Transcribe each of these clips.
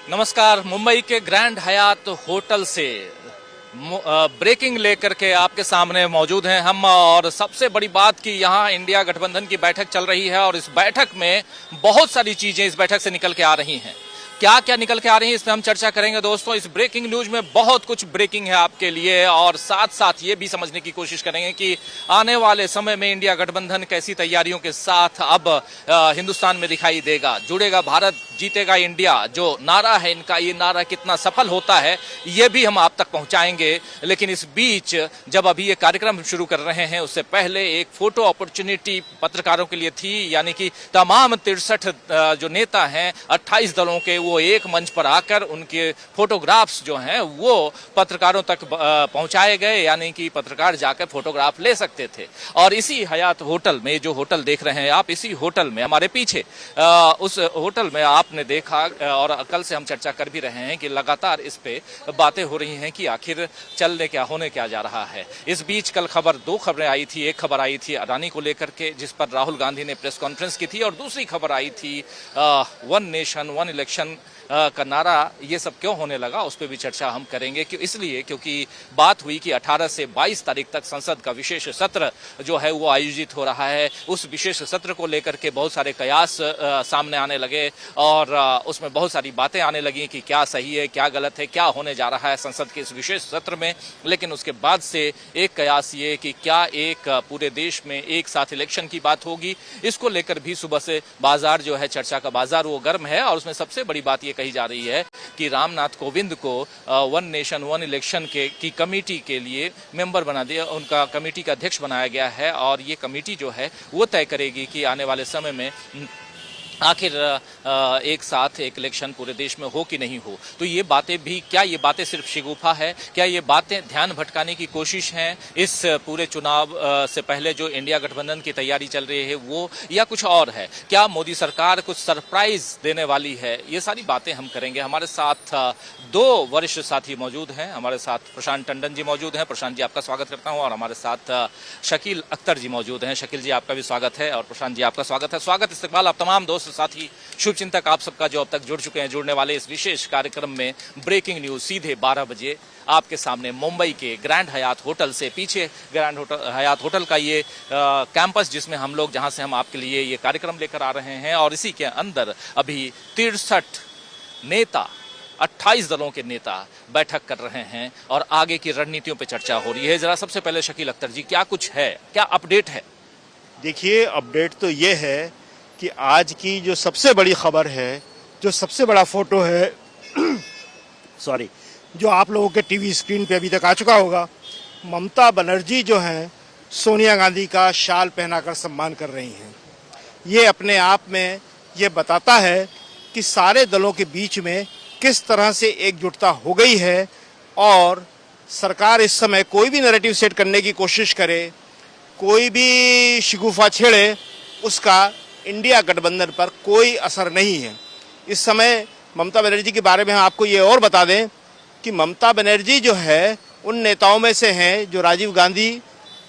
नमस्कार। मुंबई के grand Hyatt hotel से ब्रेकिंग लेकर के आपके सामने मौजूद हैं हम। और सबसे बड़ी बात कि यहाँ इंडिया गठबंधन की बैठक चल रही है और इस बैठक में बहुत सारी चीजें इस बैठक से निकल के आ रही हैं। क्या क्या निकल के आ रही है इस पर हम चर्चा करेंगे दोस्तों। इस ब्रेकिंग न्यूज में बहुत कुछ ब्रेकिंग है आपके लिए और साथ साथ ये भी समझने की कोशिश करेंगे कि आने वाले समय में इंडिया गठबंधन कैसी तैयारियों के साथ अब हिंदुस्तान में दिखाई देगा। जुड़ेगा भारत, जीतेगा इंडिया जो नारा है इनका, ये नारा कितना सफल होता है ये भी हम आप तक पहुंचाएंगे। लेकिन इस बीच जब अभी ये कार्यक्रम शुरू कर रहे हैं उससे पहले एक फोटो अपॉर्चुनिटी पत्रकारों के लिए थी, यानी कि तमाम 63 जो नेता हैं 28 दलों के वो एक मंच पर आकर उनके फोटोग्राफ्स जो हैं वो पत्रकारों तक पहुंचाए गए, यानी कि पत्रकार जाकर फोटोग्राफ ले सकते थे। और इसी हयात होटल में, जो होटल देख रहे हैं आप, इसी होटल में हमारे पीछे उस होटल में आपने देखा और कल से हम चर्चा कर भी रहे हैं कि लगातार इस पे बातें हो रही हैं कि आखिर चलने क्या होने क्या जा रहा है। इस बीच कल दो खबरें आई थी। एक खबर आई थी अडानी को लेकर के जिस पर राहुल गांधी ने प्रेस कॉन्फ्रेंस की थी और दूसरी खबर आई थी वन नेशन वन इलेक्शन का नारा। ये सब क्यों होने लगा उस पर भी चर्चा हम करेंगे। इसलिए क्योंकि बात हुई कि 18 से 22 तारीख तक संसद का विशेष सत्र जो है वो आयोजित हो रहा है। उस विशेष सत्र को लेकर के बहुत सारे कयास सामने आने लगे और उसमें बहुत सारी बातें आने लगी कि क्या सही है, क्या गलत है, क्या होने जा रहा है संसद के इस विशेष सत्र में। लेकिन उसके बाद से एक कयास ये कि क्या एक पूरे देश में एक साथ इलेक्शन की बात होगी, इसको लेकर भी सुबह से बाजार जो है, चर्चा का बाजार वो गर्म है। और उसमें सबसे बड़ी बात ये कही जा रही है कि रामनाथ कोविंद को वन नेशन वन इलेक्शन की कमेटी के लिए मेंबर बना दिया, उनका कमेटी का अध्यक्ष बनाया गया है। और ये कमेटी जो है वो तय करेगी कि आने वाले समय में आखिर एक साथ एक इलेक्शन पूरे देश में हो कि नहीं हो। तो ये बातें भी, क्या ये बातें सिर्फ शिगुफा है, क्या ये बातें ध्यान भटकाने की कोशिश हैं इस पूरे चुनाव से पहले जो इंडिया गठबंधन की तैयारी चल रही है वो, या कुछ और है? क्या मोदी सरकार कुछ सरप्राइज देने वाली है? ये सारी बातें हम करेंगे। हमारे साथ दो वरिष्ठ साथी मौजूद हैं। हमारे साथ प्रशांत टंडन जी मौजूद हैं। प्रशांत जी आपका स्वागत करता हूँ। और हमारे साथ शकील अख्तर जी मौजूद हैं। शकील जी आपका भी स्वागत है और प्रशांत जी आपका स्वागत है। स्वागत इस्तकबाल आप तमाम दोस्त साथी शुभचिंतक आप सबका जो अब तक जुड़ चुके हैं। जुड़ने वाले इस विशेष कार्यक्रम में ब्रेकिंग न्यूज सीधे 12 बजे आपके सामने मुंबई के ग्रैंड हयात होटल से, पीछे ग्रैंड हयात होटल का ये कैंपस जिसमें हम लोग, जहां से हम आपके लिए ये कार्यक्रम लेकर आ रहे हैं। और इसी के अंदर अभी 63 नेता, 28 दलों के नेता बैठक कर रहे हैं और आगे की रणनीतियों पर चर्चा हो रही है। जरा सबसे पहले शकील अख्तर जी, क्या कुछ है, क्या अपडेट है? देखिए, अपडेट तो ये है कि आज की जो सबसे बड़ी खबर है, जो सबसे बड़ा फोटो है सॉरी, जो आप लोगों के टीवी स्क्रीन पे अभी तक आ चुका होगा, ममता बनर्जी जो हैं सोनिया गांधी का शाल पहनाकर सम्मान कर रही हैं। ये अपने आप में ये बताता है कि सारे दलों के बीच में किस तरह से एकजुटता हो गई है। और सरकार इस समय कोई भी नैरेटिव सेट करने की कोशिश करे, कोई भी शिगुफा छेड़े, उसका इंडिया गठबंधन पर कोई असर नहीं है। इस समय ममता बनर्जी के बारे में हम आपको ये और बता दें कि ममता बनर्जी जो है उन नेताओं में से हैं जो राजीव गांधी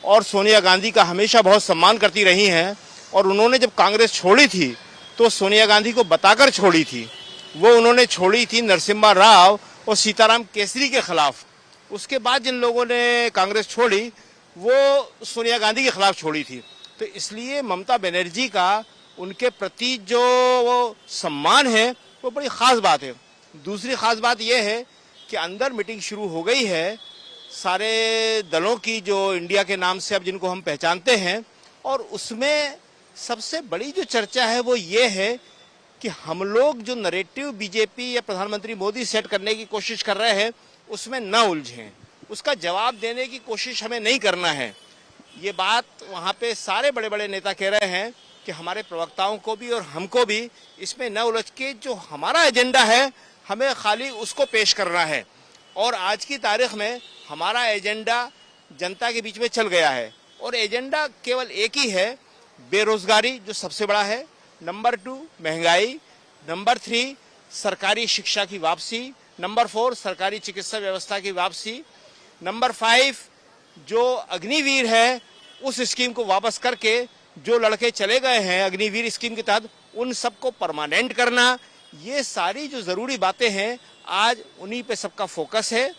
और सोनिया गांधी का हमेशा बहुत सम्मान करती रही हैं। और उन्होंने जब कांग्रेस छोड़ी थी तो सोनिया गांधी को बताकर छोड़ी थी। वो उन्होंने छोड़ी थी नरसिम्हा राव और सीताराम केसरी के खिलाफ। उसके बाद जिन लोगों ने कांग्रेस छोड़ी वो सोनिया गांधी के खिलाफ छोड़ी थी। तो इसलिए ममता बनर्जी का उनके प्रति जो वो सम्मान है वो बड़ी ख़ास बात है। दूसरी ख़ास बात यह है कि अंदर मीटिंग शुरू हो गई है सारे दलों की, जो इंडिया के नाम से अब जिनको हम पहचानते हैं। और उसमें सबसे बड़ी जो चर्चा है वो ये है कि हम लोग जो नैरेटिव बीजेपी या प्रधानमंत्री मोदी सेट करने की कोशिश कर रहे हैं उसमें न उलझें, उसका जवाब देने की कोशिश हमें नहीं करना है। ये बात वहाँ पे सारे बड़े बड़े नेता कह रहे हैं कि हमारे प्रवक्ताओं को भी और हमको भी इसमें न उलझ के जो हमारा एजेंडा है हमें खाली उसको पेश करना है। और आज की तारीख में हमारा एजेंडा जनता के बीच में चल गया है और एजेंडा केवल एक ही है, बेरोजगारी जो सबसे बड़ा है, नंबर 2 महंगाई, नंबर 3 सरकारी शिक्षा की वापसी, नंबर 4 सरकारी चिकित्सा व्यवस्था की वापसी, नंबर 5 जो अग्निवीर है उस स्कीम को वापस करके जो लड़के चले गए हैं अग्निवीर स्कीम के तहत उन सबको परमानेंट करना। ये सारी जो ज़रूरी बातें हैं आज उन्हीं पे सबका फोकस है।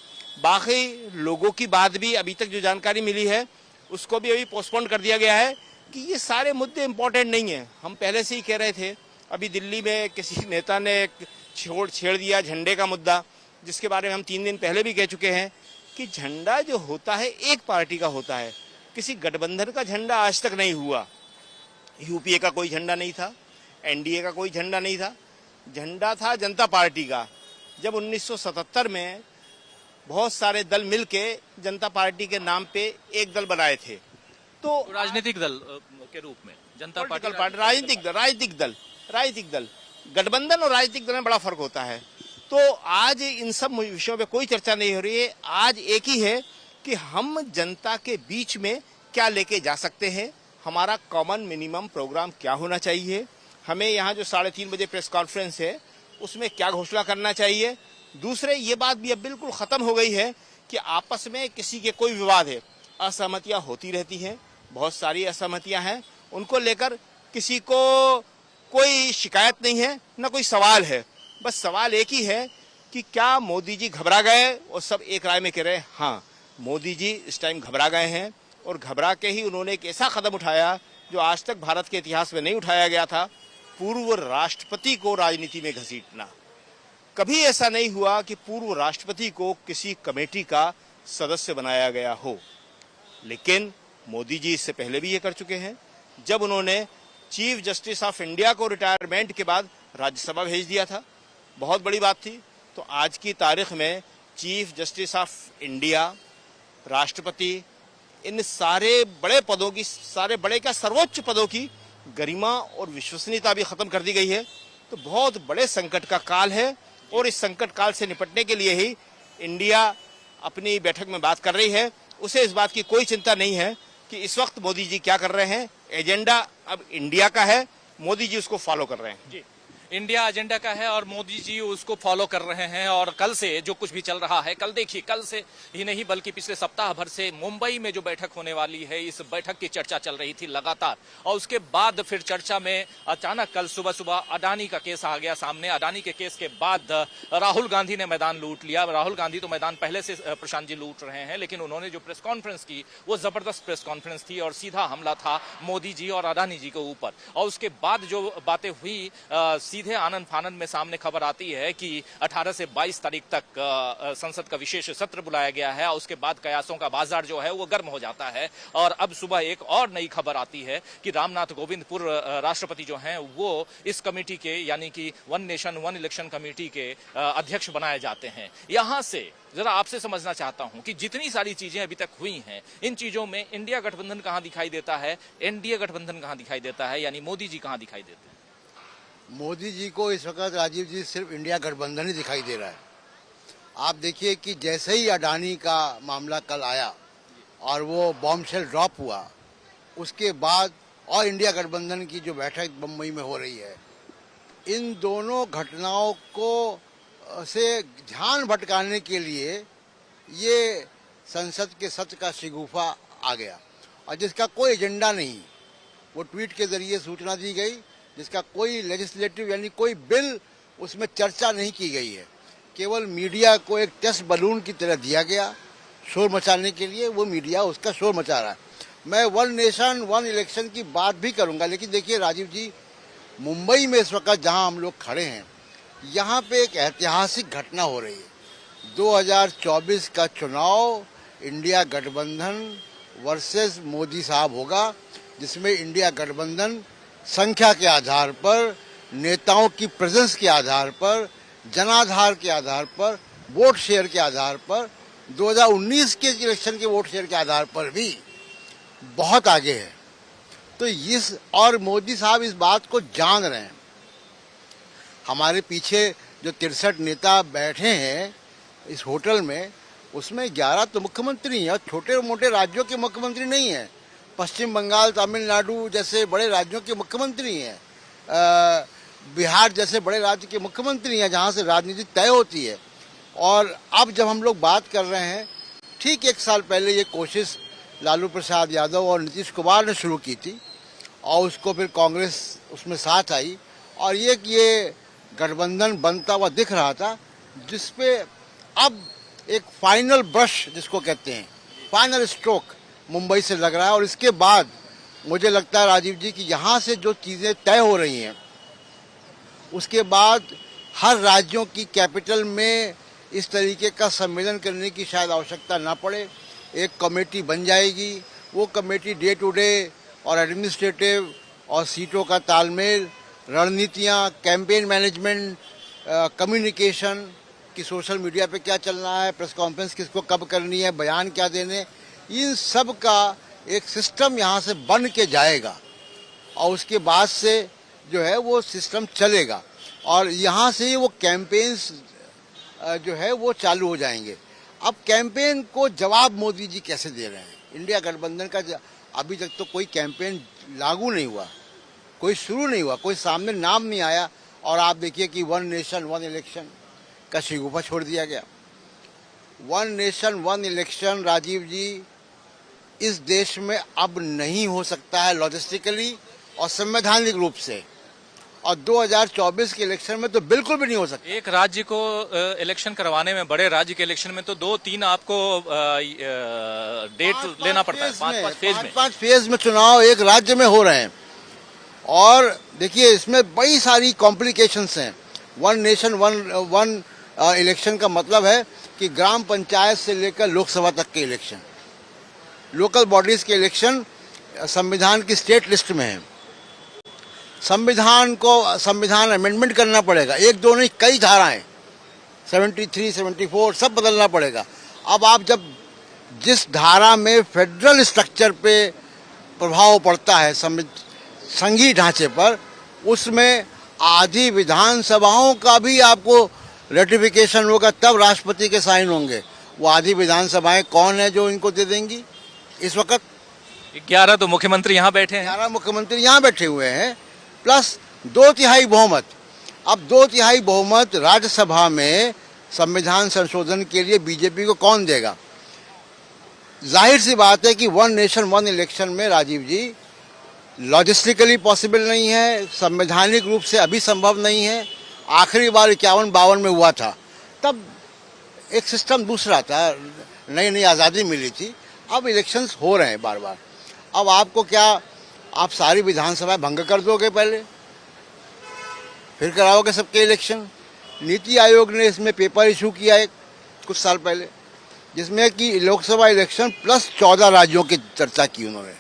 बाकी लोगों की बात भी अभी तक जो जानकारी मिली है उसको भी अभी पोस्टपोन कर दिया गया है कि ये सारे मुद्दे इम्पोर्टेंट नहीं हैं। हम पहले से ही कह रहे थे, अभी दिल्ली में किसी नेता ने छेड़ दिया झंडे का मुद्दा, जिसके बारे में हम 3 दिन पहले भी कह चुके हैं कि झंडा जो होता है एक पार्टी का होता है, किसी गठबंधन का झंडा आज तक नहीं हुआ। यूपीए का कोई झंडा नहीं था, एनडीए का कोई झंडा नहीं था, झंडा था जनता पार्टी का। जब 1977 में बहुत सारे दल मिलके जनता पार्टी के नाम पे एक दल बनाए थे, तो राजनीतिक दल के रूप में जनता पार्टी राजनीतिक दल गठबंधन और राजनीतिक दल में बड़ा फर्क होता है। तो आज इन सब विषयों पे कोई चर्चा नहीं हो रही है। आज एक ही है कि हम जनता के बीच में क्या लेके जा सकते हैं, हमारा कॉमन मिनिमम प्रोग्राम क्या होना चाहिए, हमें यहाँ जो 3:30 बजे प्रेस कॉन्फ्रेंस है उसमें क्या घोषणा करना चाहिए। दूसरे ये बात भी अब बिल्कुल खत्म हो गई है कि आपस में किसी के कोई विवाद है, असहमतियां होती रहती हैं, बहुत सारी असहमतियां हैं, उनको लेकर किसी को कोई शिकायत नहीं है, न कोई सवाल है। बस सवाल एक ही है कि क्या मोदी जी घबरा गए, और सब एक राय में कह रहे हैं हाँ मोदी जी इस टाइम घबरा गए हैं, और घबरा के ही उन्होंने एक ऐसा कदम उठाया जो आज तक भारत के इतिहास में नहीं उठाया गया था, पूर्व राष्ट्रपति को राजनीति में घसीटना। कभी ऐसा नहीं हुआ कि पूर्व राष्ट्रपति को किसी कमेटी का सदस्य बनाया गया हो, लेकिन मोदी जी इससे पहले भी ये कर चुके हैं। जब उन्होंने चीफ जस्टिस ऑफ इंडिया को रिटायरमेंट के बाद राज्यसभा भेज दिया था, बहुत बड़ी बात थी। तो आज की तारीख में चीफ जस्टिस ऑफ इंडिया, राष्ट्रपति, इन सारे बड़े पदों की, सारे बड़े क्या सर्वोच्च पदों की गरिमा और विश्वसनीयता भी खत्म कर दी गई है। तो बहुत बड़े संकट का काल है, और इस संकट काल से निपटने के लिए ही इंडिया अपनी बैठक में बात कर रही है। उसे इस बात की कोई चिंता नहीं है कि इस वक्त मोदी जी क्या कर रहे हैं। एजेंडा अब इंडिया का है, मोदी जी उसको फॉलो कर रहे हैं। जी, इंडिया एजेंडा का है और मोदी जी उसको फॉलो कर रहे हैं। और कल से जो कुछ भी चल रहा है, कल देखिए, कल से ही नहीं बल्कि पिछले सप्ताह भर से मुंबई में जो बैठक होने वाली है, इस बैठक की चर्चा चल रही थी लगातार। और उसके बाद फिर चर्चा में अचानक कल सुबह सुबह अडानी का केस आ गया सामने। अडानी के केस के बाद राहुल गांधी ने मैदान लूट लिया। राहुल गांधी तो मैदान पहले से प्रशांत जी लूट रहे हैं, लेकिन उन्होंने जो प्रेस कॉन्फ्रेंस की वो जबरदस्त प्रेस कॉन्फ्रेंस थी, और सीधा हमला था मोदी जी और अडानी जी के ऊपर। और उसके बाद जो बातें हुई, सीधे आनंद फानंद में सामने खबर आती है कि 18 से 22 तारीख तक संसद का विशेष सत्र बुलाया गया है। उसके बाद कयासों का बाजार जो है वो गर्म हो जाता है। और अब सुबह एक और नई खबर आती है कि रामनाथ कोविंद पूर्व राष्ट्रपति जो हैं वो इस कमेटी के, यानी कि one nation one election committee के अध्यक्ष बनाए जाते हैं। यहां से जरा आपसे समझना चाहता हूं कि जितनी सारी चीजें अभी तक हुई हैं, इन चीजों में इंडिया गठबंधन कहां दिखाई देता है, एनडीए गठबंधन कहां दिखाई देता है, यानी मोदी जी कहां दिखाई देते हैं? मोदी जी को इस वक्त राजीव जी सिर्फ इंडिया गठबंधन ही दिखाई दे रहा है। आप देखिए कि जैसे ही अडानी का मामला कल आया और वो बॉम्बशेल ड्रॉप हुआ, उसके बाद और इंडिया गठबंधन की जो बैठक बम्बई में हो रही है, इन दोनों घटनाओं को से ध्यान भटकाने के लिए ये संसद के सत्र का शिगुफा आ गया, और जिसका कोई एजेंडा नहीं, वो ट्वीट के जरिए सूचना दी गई, जिसका कोई लेजिस्लेटिव यानी कोई बिल उसमें चर्चा नहीं की गई है। केवल मीडिया को एक टेस्ट बलून की तरह दिया गया शोर मचाने के लिए, वो मीडिया उसका शोर मचा रहा है। मैं वन नेशन वन इलेक्शन की बात भी करूंगा, लेकिन देखिए राजीव जी, मुंबई में इस वक्त जहां हम लोग खड़े हैं, यहाँ पे एक ऐतिहासिक घटना हो रही है। 2024 का चुनाव इंडिया गठबंधन वर्सेस मोदी साहब होगा, जिसमें इंडिया गठबंधन संख्या के आधार पर, नेताओं की प्रेजेंस के आधार पर, जनाधार के आधार पर, वोट शेयर के आधार पर, 2019 के इलेक्शन के वोट शेयर के आधार पर भी बहुत आगे है। तो इस और मोदी साहब इस बात को जान रहे हैं। हमारे पीछे जो 63 नेता बैठे हैं इस होटल में, उसमें 11 तो मुख्यमंत्री हैं, और छोटे मोटे राज्यों के मुख्यमंत्री नहीं हैं। पश्चिम बंगाल, तमिलनाडु जैसे बड़े राज्यों के मुख्यमंत्री हैं, बिहार जैसे बड़े राज्य के मुख्यमंत्री हैं, जहां से राजनीति तय होती है। और अब जब हम लोग बात कर रहे हैं, ठीक 1 साल पहले ये कोशिश लालू प्रसाद यादव और नीतीश कुमार ने शुरू की थी, और उसको फिर कांग्रेस उसमें साथ आई, और ये गठबंधन बनता हुआ दिख रहा था, जिसपे अब एक फाइनल ब्रश जिसको कहते हैं, फाइनल स्ट्रोक मुंबई से लग रहा है। और इसके बाद मुझे लगता है राजीव जी कि यहाँ से जो चीज़ें तय हो रही हैं, उसके बाद हर राज्यों की कैपिटल में इस तरीके का सम्मेलन करने की शायद आवश्यकता ना पड़े। एक कमेटी बन जाएगी, वो कमेटी डे टू डे और एडमिनिस्ट्रेटिव और सीटों का तालमेल, रणनीतियाँ, कैंपेन मैनेजमेंट, कम्युनिकेशन कि सोशल मीडिया पे क्या चलना है, प्रेस कॉन्फ्रेंस किसको कब करनी है, बयान क्या देने, इन सब का एक सिस्टम यहाँ से बन के जाएगा और उसके बाद से जो है वो सिस्टम चलेगा और यहाँ से वो कैंपेन्स जो है वो चालू हो जाएंगे। अब कैंपेन को जवाब मोदी जी कैसे दे रहे हैं? इंडिया गठबंधन का अभी तक तो कोई कैंपेन लागू नहीं हुआ, कोई शुरू नहीं हुआ, कोई सामने नाम नहीं आया। और आप देखिए कि वन नेशन वन इलेक्शन का शिगुफा छोड़ दिया गया। One nation one election Rajiv ji इस देश में अब नहीं हो सकता है लॉजिस्टिकली और संवैधानिक रूप से, और 2024 के इलेक्शन में तो बिल्कुल भी नहीं हो सकता। एक राज्य को इलेक्शन करवाने में, बड़े राज्य के इलेक्शन में तो 2-3 आपको डेट लेना पड़ता है, 5 फेज में चुनाव एक राज्य में हो रहे हैं। और देखिए इसमें बड़ी सारी कॉम्प्लिकेशंस हैं। वन नेशन वन इलेक्शन का मतलब है कि ग्राम पंचायत से लेकर लोकसभा तक के इलेक्शन, लोकल बॉडीज के इलेक्शन संविधान की स्टेट लिस्ट में है। संविधान अमेंडमेंट करना पड़ेगा, एक दो नहीं कई धाराएं, 73, 74 सब बदलना पड़ेगा। अब आप जब जिस धारा में फेडरल स्ट्रक्चर पे प्रभाव पड़ता है संघीय ढांचे पर, उसमें आधी विधानसभाओं का भी आपको रेटिफिकेशन होगा, तब राष्ट्रपति के साइन होंगे। वो आधी विधानसभाएं कौन है जो इनको दे देंगी? इस वक्त 11 तो मुख्यमंत्री यहाँ बैठे हैं, 11 मुख्यमंत्री यहाँ बैठे हुए हैं, प्लस 2/3 बहुमत। अब 2/3 बहुमत राज्यसभा में संविधान संशोधन के लिए बीजेपी को कौन देगा? जाहिर सी बात है कि वन नेशन वन इलेक्शन में राजीव जी लॉजिस्टिकली पॉसिबल नहीं है, संवैधानिक रूप से अभी संभव नहीं है। आखिरी बार 51-52 में हुआ था, तब एक सिस्टम दूसरा था, नई नई आज़ादी मिली थी। अब इलेक्शंस हो रहे हैं बार बार। अब आपको क्या, आप सारी विधानसभा भंग कर दोगे पहले, फिर कराओगे सबके इलेक्शन? नीति आयोग ने इसमें पेपर इशू किया है कुछ साल पहले, जिसमें कि लोकसभा इलेक्शन प्लस 14 राज्यों की चर्चा की उन्होंने।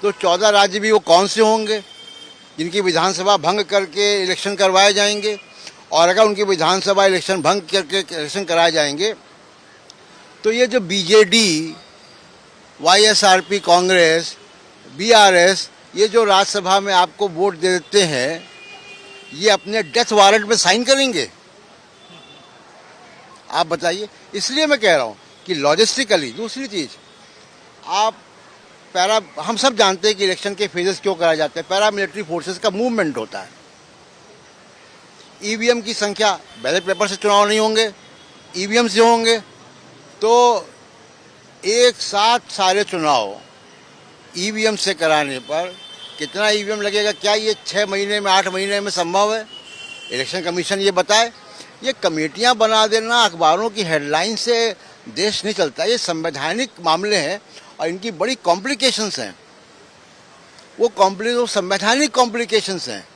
तो 14 राज्य भी वो कौन से होंगे जिनकी विधानसभा भंग करके इलेक्शन करवाए जाएंगे? और अगर उनकी विधानसभा इलेक्शन भंग करके इलेक्शन कराए जाएंगे तो ये जो बीजेडी, वाईएसआरपी, कांग्रेस, बीआरएस, ये जो राज्यसभा में आपको वोट दे देते हैं, ये अपने डेथ वारंट में साइन करेंगे? आप बताइए। इसलिए मैं कह रहा हूँ कि लॉजिस्टिकली, दूसरी चीज, आप हम सब जानते हैं कि इलेक्शन के फेजेस क्यों कराए जाते हैं। पैरामिलिट्री फोर्सेस का मूवमेंट होता है, ईवीएम की संख्या, बैलेट पेपर से चुनाव नहीं होंगे, ईवीएम से होंगे। तो एक साथ सारे चुनाव ईवीएम से कराने पर कितना ईवीएम लगेगा? क्या ये 6 महीने में, 8 महीने में संभव है? इलेक्शन कमीशन ये बताए। ये कमेटियां बना देना, अखबारों की हेडलाइन से देश नहीं चलता। ये संवैधानिक मामले हैं और इनकी बड़ी कॉम्प्लिकेशंस हैं। वो संवैधानिक कॉम्प्लिकेशंस हैं।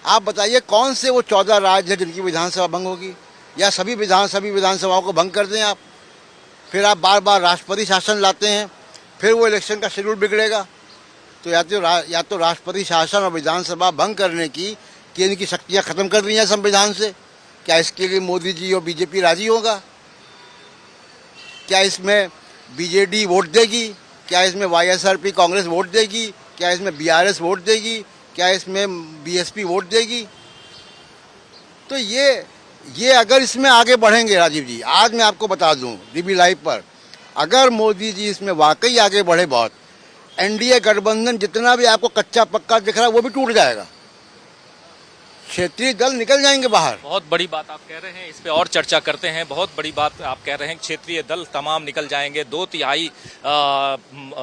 आप बताइए कौन से वो 14 राज्य हैं जिनकी विधानसभा भंग होगी? या सभी विधानसभाओं को भंग कर दें आप? फिर आप बार बार राष्ट्रपति शासन लाते हैं, फिर वो इलेक्शन का शेड्यूल बिगड़ेगा। तो या तो राष्ट्रपति शासन और विधानसभा भंग करने की केंद्र की शक्तियां खत्म कर दी हैं संविधान से। क्या इसके लिए मोदी जी और बीजेपी राजी होगा? क्या इसमें बीजेडी वोट देगी? क्या इसमें वाईएसआरपी कांग्रेस वोट देगी? क्या इसमें बीआरएस वोट देगी? क्या इसमें बीएसपी वोट देगी? तो ये अगर इसमें आगे बढ़ेंगे राजीव जी, आज मैं आपको बता दूं डीबी लाइव पर, अगर मोदी जी इसमें वाकई आगे बढ़े बहुत, एनडीए गठबंधन जितना भी आपको कच्चा पक्का दिख रहा है वो भी टूट जाएगा। क्षेत्रीय दल निकल जाएंगे बाहर। बहुत बड़ी बात आप कह रहे हैं, इस पे और चर्चा करते हैं। बहुत बड़ी बात आप कह रहे हैं, क्षेत्रीय दल तमाम निकल जाएंगे। 2/3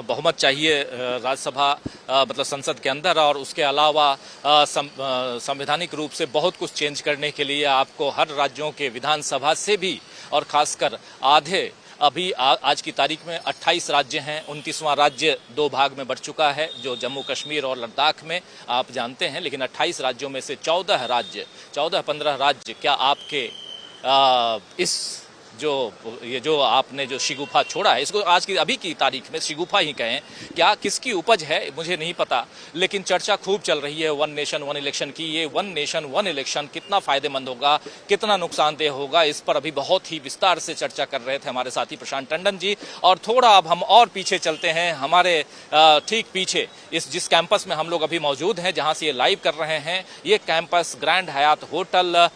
बहुमत चाहिए राज्यसभा मतलब संसद के अंदर, और उसके अलावा संवैधानिक रूप से बहुत कुछ चेंज करने के लिए आपको हर राज्यों के विधानसभा से भी, और खासकर आधे अभी आज की तारीख में 28 राज्य हैं, 29वां राज्य 2 भाग में बढ़ चुका है, जो जम्मू कश्मीर और लद्दाख में आप जानते हैं। लेकिन 28 राज्यों में से 14-15 राज्य क्या आपके इस ये जो आपने जो शिगुफा छोड़ा है, इसको आज की अभी की तारीख में शिगुफा ही कहें, क्या किसकी उपज है मुझे नहीं पता, लेकिन चर्चा खूब चल रही है वन नेशन वन इलेक्शन की। ये वन नेशन वन इलेक्शन कितना फायदेमंद होगा, कितना नुकसानदेह होगा, इस पर अभी बहुत ही विस्तार से चर्चा कर रहे थे हमारे साथी प्रशांत टंडन जी। और थोड़ा अब हम और पीछे चलते हैं, हमारे ठीक पीछे जिस कैंपस में हम लोग अभी मौजूद हैं, जहां से ये लाइव कर रहे हैं, ये campus grand Hyatt hotel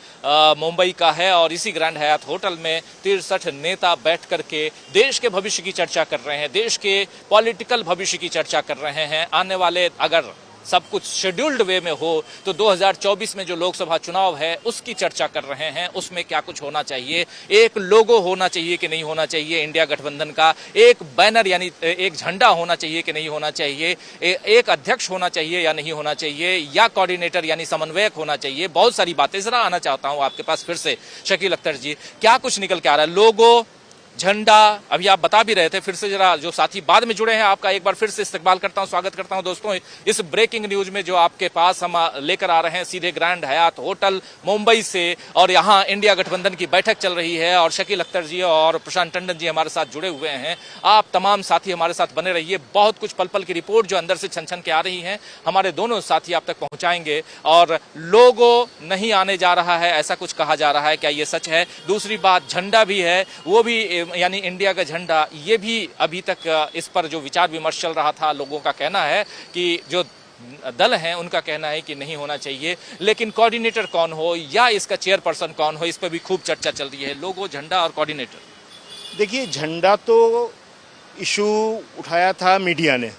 Mumbai का है। और इसी ग्रैंड हयात होटल में 63 नेता बैठ करके देश के भविष्य की चर्चा कर रहे हैं, देश के पॉलिटिकल भविष्य की चर्चा कर रहे हैं। आने वाले अगर सब कुछ शेड्यूल्ड वे में हो तो 2024 में जो लोकसभा चुनाव है उसकी चर्चा कर रहे हैं। उसमें क्या कुछ होना चाहिए, एक लोगो होना चाहिए कि नहीं होना चाहिए इंडिया गठबंधन का, एक बैनर यानी एक झंडा होना चाहिए कि नहीं होना चाहिए, एक अध्यक्ष होना चाहिए या नहीं होना चाहिए, या कोऑर्डिनेटर यानी समन्वयक होना चाहिए। बहुत सारी बातें। जरा आना चाहता हूं आपके पास फिर से शकील अख्तर जी, क्या कुछ निकल के आ रहा है, लोगो, झंडा, अभी आप बता भी रहे थे, फिर से जरा जो साथी बाद में जुड़े हैं आपका एक बार फिर से इस्तकबाल करता हूं, स्वागत करता हूं दोस्तों इस ब्रेकिंग न्यूज में जो आपके पास हम लेकर आ रहे हैं सीधे ग्रैंड हयात होटल मुंबई से। और यहां इंडिया गठबंधन की बैठक चल रही है और शकील अख्तर जी और प्रशांत टंडन जी हमारे साथ जुड़े हुए हैं। आप तमाम साथी हमारे साथ बने रहिए, बहुत कुछ पल पल की रिपोर्ट जो अंदर से छन छन के आ रही है हमारे दोनों साथी आप तक पहुंचाएंगे। और लोगो नहीं आने जा रहा है ऐसा कुछ कहा जा रहा है, क्या ये सच है? दूसरी बात, झंडा भी है, वो भी यानी इंडिया का झंडा, ये भी अभी तक इस पर जो विचार विमर्श चल रहा था, लोगों का कहना है कि जो दल हैं उनका कहना है कि नहीं होना चाहिए, लेकिन कोऑर्डिनेटर कौन हो या इसका चेयरपर्सन कौन हो, इस पर भी खूब चर्चा चल रही है। लोगो, झंडा और कोऑर्डिनेटर। देखिए, झंडा तो इशू उठाया था मीडिया ने,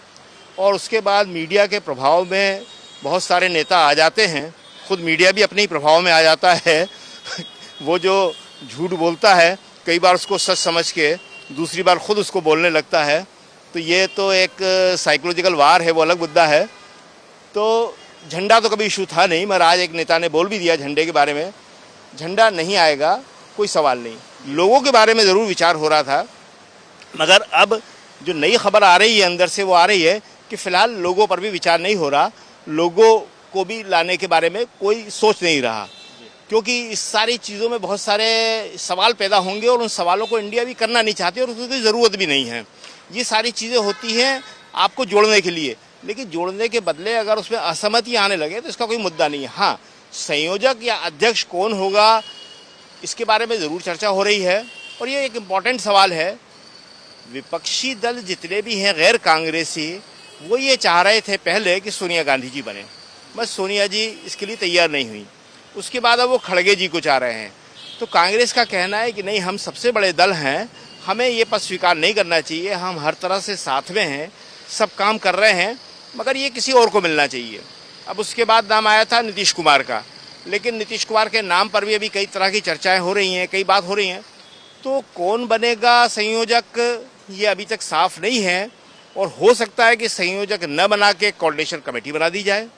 और उसके बाद मीडिया के प्रभाव में बहुत सारे नेता आ जाते हैं, खुद मीडिया भी अपने ही प्रभाव में आ जाता है वो जो झूठ बोलता है कई बार उसको सच समझ के दूसरी बार खुद उसको बोलने लगता है, तो ये तो एक साइकोलॉजिकल वार है, वो अलग मुद्दा है। तो झंडा तो कभी इशू था नहीं, मगर आज एक नेता ने बोल भी दिया झंडे के बारे में। झंडा नहीं आएगा, कोई सवाल नहीं। लोगों के बारे में ज़रूर विचार हो रहा था, मगर अब जो नई खबर आ रही है अंदर से, वो आ रही है कि फ़िलहाल लोगों पर भी विचार नहीं हो रहा, लोगों को भी लाने के बारे में कोई सोच नहीं रहा, क्योंकि इस सारी चीज़ों में बहुत सारे सवाल पैदा होंगे और उन सवालों को इंडिया भी करना नहीं चाहती और उसकी ज़रूरत भी नहीं है। ये सारी चीज़ें होती हैं आपको जोड़ने के लिए, लेकिन जोड़ने के बदले अगर उसमें असहमति आने लगे तो इसका कोई मुद्दा नहीं है। हाँ, संयोजक या अध्यक्ष कौन होगा इसके बारे में ज़रूर चर्चा हो रही है, और ये एक इम्पॉर्टेंट सवाल है। विपक्षी दल जितने भी हैं गैर कांग्रेसी, वो ये चाह रहे थे पहले कि सोनिया गांधी जी बने, बस सोनिया जी इसके लिए तैयार नहीं हुई। उसके बाद अब वो खड़गे जी को चाह रहे हैं। तो कांग्रेस का कहना है कि नहीं, हम सबसे बड़े दल हैं, हमें ये पद स्वीकार नहीं करना चाहिए, हम हर तरह से साथ में हैं, सब काम कर रहे हैं, मगर ये किसी और को मिलना चाहिए। अब उसके बाद नाम आया था नीतीश कुमार का, लेकिन नीतीश कुमार के नाम पर भी अभी कई तरह की चर्चाएं हो रही हैं, कई बात हो रही हैं। तो कौन बनेगा संयोजक, ये अभी तक साफ नहीं है, और हो सकता है कि संयोजक न बना के कोऑर्डिनेशन कमेटी बना दी जाए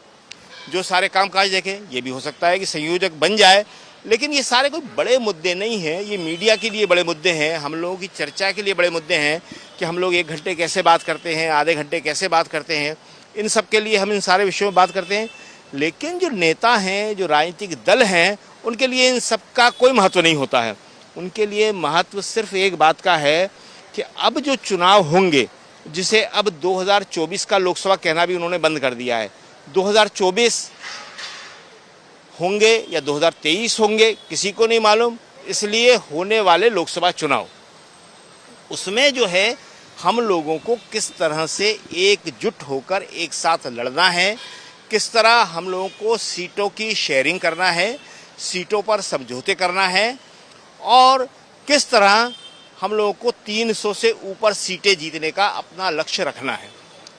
जो सारे कामकाज देखे। ये भी हो सकता है कि संयोजक बन जाए, लेकिन ये सारे कोई बड़े मुद्दे नहीं हैं, ये मीडिया के लिए बड़े मुद्दे हैं, हम लोगों की चर्चा के लिए बड़े मुद्दे हैं कि हम लोग 1 घंटे कैसे बात करते हैं, आधे घंटे कैसे बात करते हैं, इन सब के लिए हम इन सारे विषयों में बात करते हैं। लेकिन जो नेता हैं, जो राजनीतिक दल हैं, उनके लिए इन सब का कोई महत्व नहीं होता है। उनके लिए महत्व सिर्फ एक बात का है कि अब जो चुनाव होंगे, जिसे अब 2024 का लोकसभा कहना भी उन्होंने बंद कर दिया है, 2024 होंगे या 2023 होंगे किसी को नहीं मालूम, इसलिए होने वाले लोकसभा चुनाव, उसमें जो है हम लोगों को किस तरह से एकजुट होकर एक साथ लड़ना है, किस तरह हम लोगों को सीटों की शेयरिंग करना है, सीटों पर समझौते करना है, और किस तरह हम लोगों को 300 से ऊपर सीटें जीतने का अपना लक्ष्य रखना है।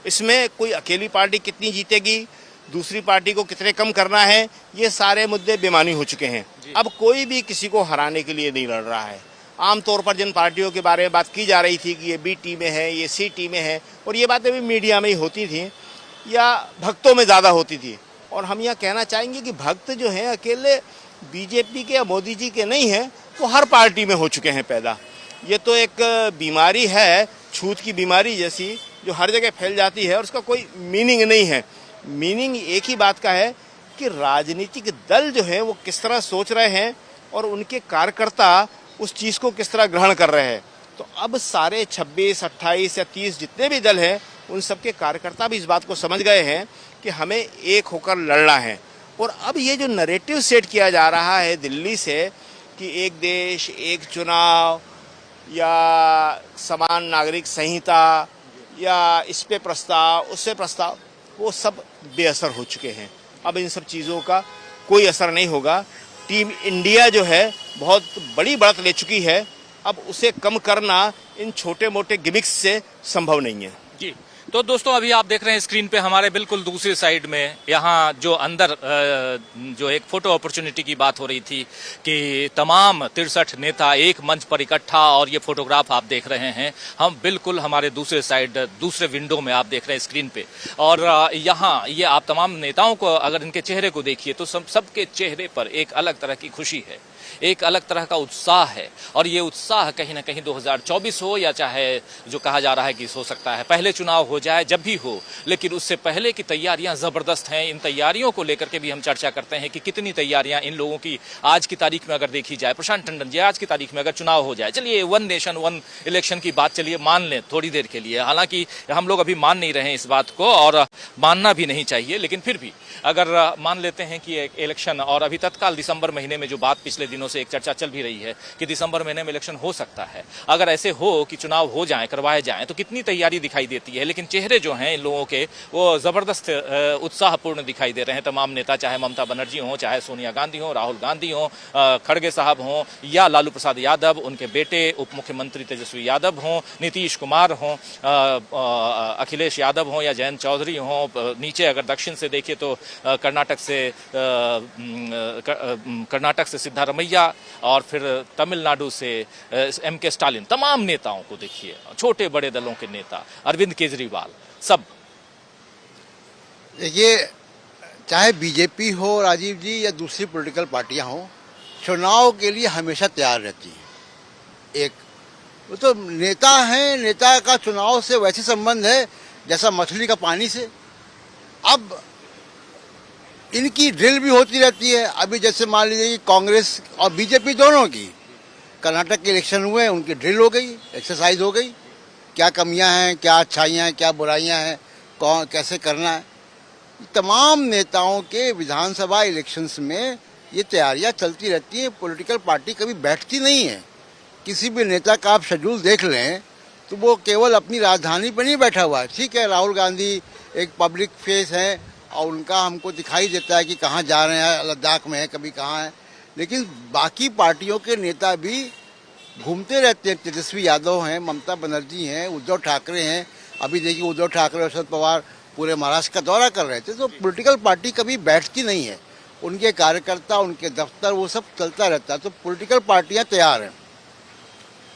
इसमें कोई अकेली पार्टी कितनी जीतेगी, दूसरी पार्टी को कितने कम करना है, ये सारे मुद्दे बेमानी हो चुके हैं। अब कोई भी किसी को हराने के लिए नहीं लड़ रहा है। आमतौर पर जिन पार्टियों के बारे में बात की जा रही थी कि ये बी टीमें हैं, ये सी टीमें हैं, और ये बातें भी मीडिया में ही होती थी या भक्तों में ज़्यादा होती थी। और हम यह कहना चाहेंगे कि भक्त जो हैं अकेले बीजेपी के या मोदी जी के नहीं हैं, वो हर पार्टी में हो चुके हैं पैदा। ये तो एक बीमारी है, छूत की बीमारी जैसी, जो हर जगह फैल जाती है और उसका कोई मीनिंग नहीं है। मीनिंग एक ही बात का है कि राजनीतिक दल जो है वो किस तरह सोच रहे हैं और उनके कार्यकर्ता उस चीज़ को किस तरह ग्रहण कर रहे हैं। तो अब सारे 26, 28 या 30 जितने भी दल हैं, उन सबके कार्यकर्ता भी इस बात को समझ गए हैं कि हमें एक होकर लड़ना है। और अब ये जो नैरेटिव सेट किया जा रहा है दिल्ली से कि एक देश एक चुनाव या समान नागरिक संहिता या इस पे प्रस्ताव उससे प्रस्ताव, वो सब बेअसर हो चुके हैं। अब इन सब चीज़ों का कोई असर नहीं होगा। टीम इंडिया जो है बहुत बड़ी बढ़त ले चुकी है, अब उसे कम करना इन छोटे मोटे गिमिक्स से संभव नहीं है। जी, तो दोस्तों अभी आप देख रहे हैं स्क्रीन पे हमारे बिल्कुल दूसरी साइड में यहाँ जो अंदर जो एक फोटो अपॉर्चुनिटी की बात हो रही थी कि तमाम 63 नेता एक मंच पर इकट्ठा, और ये फोटोग्राफ आप देख रहे हैं, हम बिल्कुल हमारे दूसरे साइड दूसरे विंडो में आप देख रहे हैं स्क्रीन पे। और यहाँ ये आप तमाम नेताओं को अगर इनके चेहरे को देखिए तो सबके चेहरे पर एक अलग तरह की खुशी है, एक अलग तरह का उत्साह है। और ये उत्साह कहीं ना कहीं 2024 हो या चाहे जो कहा जा रहा है कि हो सकता है पहले चुनाव हो जाए, जब भी हो, लेकिन उससे पहले की तैयारियां जबरदस्त हैं। इन तैयारियों को लेकर के भी हम चर्चा करते हैं कि कितनी तैयारियां इन लोगों की आज की तारीख में अगर देखी जाए। प्रशांत टंडन जी, आज की तारीख में अगर चुनाव हो जाए, चलिए वन नेशन वन इलेक्शन की बात चलिए मान लें थोड़ी देर के लिए, हालांकि हम लोग अभी मान नहीं रहे हैं इस बात को और मानना भी नहीं चाहिए, लेकिन फिर भी अगर मान लेते हैं कि एक इलेक्शन, और अभी तत्काल दिसंबर महीने में जो बात पिछले दिनों से एक चर्चा चल भी रही है कि दिसंबर महीने में इलेक्शन हो सकता है, अगर ऐसे हो कि चुनाव हो जाए, करवाए जाएं, तो कितनी तैयारी दिखाई देती है। लेकिन चेहरे जो हैं इन लोगों के वो जबरदस्त उत्साहपूर्ण दिखाई दे रहे हैं। तमाम नेता, चाहे ममता बनर्जी हो, चाहे सोनिया गांधी हो, राहुल गांधी हो, खड़गे साहब हो, या लालू प्रसाद यादव, उनके बेटे उप मुख्यमंत्री तेजस्वी यादव हो, नीतीश कुमार हो, अखिलेश यादव हो या जयंत चौधरी हो, नीचे अगर दक्षिण से देखिए तो कर्नाटक से सिद्धारमैया, और फिर तमिलनाडु से एम.के. स्टालिन, तमाम नेताओं को देखिए, छोटे बड़े दलों के नेता, अरविंद केजरीवाल, सब। देखिए, चाहे बीजेपी हो राजीव जी या दूसरी पॉलिटिकल पार्टियां हो, चुनाव के लिए हमेशा तैयार रहती हैं। एक वो तो नेता हैं, नेता का चुनाव से वैसे संबंध है जैसा मछली का पानी से। अब इनकी ड्रिल भी होती रहती है। अभी जैसे मान लीजिए कि कांग्रेस और बीजेपी दोनों की कर्नाटक के इलेक्शन हुए, उनकी ड्रिल हो गई, एक्सरसाइज हो गई, क्या कमियां हैं, क्या अच्छाइयां हैं, क्या बुराइयां हैं, कौन कैसे करना है। तमाम नेताओं के विधानसभा इलेक्शंस में ये तैयारियां चलती रहती हैं। पॉलिटिकल पार्टी कभी बैठती नहीं है। किसी भी नेता का आप शेड्यूल देख लें तो वो केवल अपनी राजधानी पर नहीं बैठा हुआ है। ठीक है, राहुल गांधी एक पब्लिक फेस है और उनका हमको दिखाई देता है कि कहाँ जा रहे हैं, लद्दाख में है, कभी कहाँ है, लेकिन बाकी पार्टियों के नेता भी घूमते रहते हैं। तेजस्वी यादव हैं, ममता बनर्जी हैं, उद्धव ठाकरे हैं। अभी देखिए उद्धव ठाकरे और शरद पवार पूरे महाराष्ट्र का दौरा कर रहे थे। तो पॉलिटिकल पार्टी कभी बैठती नहीं है। उनके कार्यकर्ता, उनके दफ्तर, वो सब चलता रहता है। तो पॉलिटिकल पार्टियां तैयार हैं,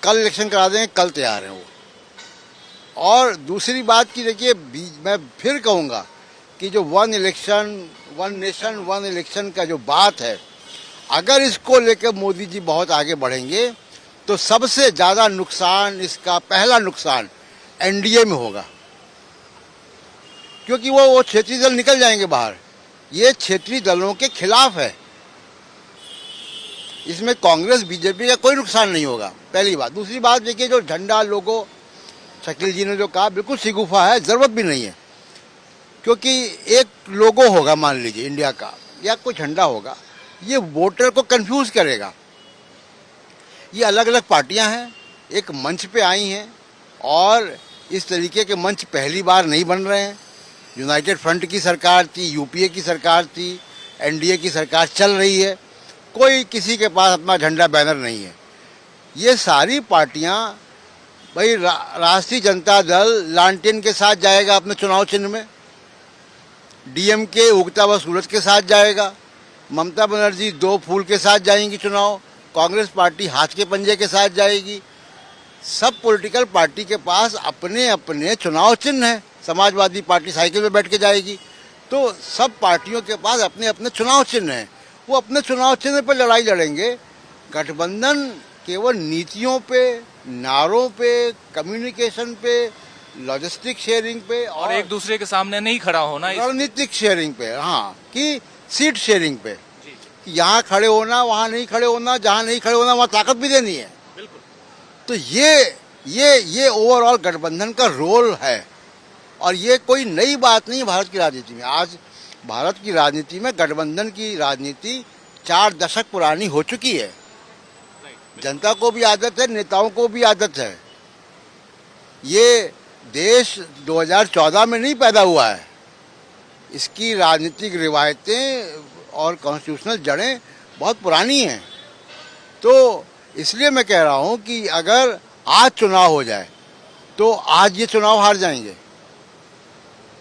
कल इलेक्शन करा देंगे, कल तैयार हैं वो। और दूसरी बात की देखिए, मैं फिर कहूँगा कि जो one election one nation one election का जो बात है, अगर इसको लेकर मोदी जी बहुत आगे बढ़ेंगे तो सबसे ज़्यादा नुकसान, इसका पहला नुकसान एनडीए में होगा, क्योंकि वो क्षेत्रीय दल निकल जाएंगे बाहर। ये क्षेत्रीय दलों के खिलाफ है। इसमें कांग्रेस बीजेपी का कोई नुकसान नहीं होगा, पहली बात। दूसरी बात देखिए, जो झंडा लोगो शकील जी ने जो कहा, बिल्कुल शिगुफा है, ज़रूरत भी नहीं है। क्योंकि एक लोगो होगा, मान लीजिए इंडिया का, या कोई झंडा होगा, ये वोटर को कंफ्यूज करेगा। ये अलग अलग पार्टियां हैं, एक मंच पे आई हैं, और इस तरीके के मंच पहली बार नहीं बन रहे हैं। यूनाइटेड फ्रंट की सरकार थी, यूपीए की सरकार थी, एनडीए की सरकार चल रही है, कोई किसी के पास अपना झंडा बैनर नहीं है। ये सारी पार्टियां, भाई राष्ट्रीय जनता दल लालटेन के साथ जाएगा अपने चुनाव चिन्ह में, डीएमके उगता हुआ सूरज के साथ जाएगा, ममता बनर्जी 2 फूल के साथ जाएंगी चुनाव, कांग्रेस पार्टी हाथ के पंजे के साथ जाएगी। सब पॉलिटिकल पार्टी के पास अपने अपने चुनाव चिन्ह हैं। समाजवादी पार्टी साइकिल पे बैठ के जाएगी, तो सब पार्टियों के पास अपने अपने चुनाव चिन्ह हैं। वो अपने चुनाव चिन्ह पर लड़ाई लड़ेंगे। गठबंधन केवल नीतियों पे, नारों पे, कम्युनिकेशन पे, लॉजिस्टिक शेयरिंग पे और एक दूसरे के सामने नहीं खड़ा होना रणनीतिक शेयरिंग पे, हाँ, कि सीट शेयरिंग पे, यहाँ खड़े होना, वहाँ नहीं खड़े होना, जहाँ नहीं खड़े होना वहाँ ताकत भी देनी है। बिल्कुल। तो ये ओवरऑल गठबंधन का रोल है, और ये कोई नई बात नहीं है भारत की राजनीति में। आज भारत की राजनीति में गठबंधन की राजनीति 4 दशक पुरानी हो चुकी है। जनता को भी आदत है, नेताओं को भी आदत है। ये देश 2014 में नहीं पैदा हुआ है। इसकी राजनीतिक रिवायतें और कॉन्स्टिट्यूशनल जड़ें बहुत पुरानी हैं। तो इसलिए मैं कह रहा हूं कि अगर आज चुनाव हो जाए तो आज ये चुनाव हार जाएंगे,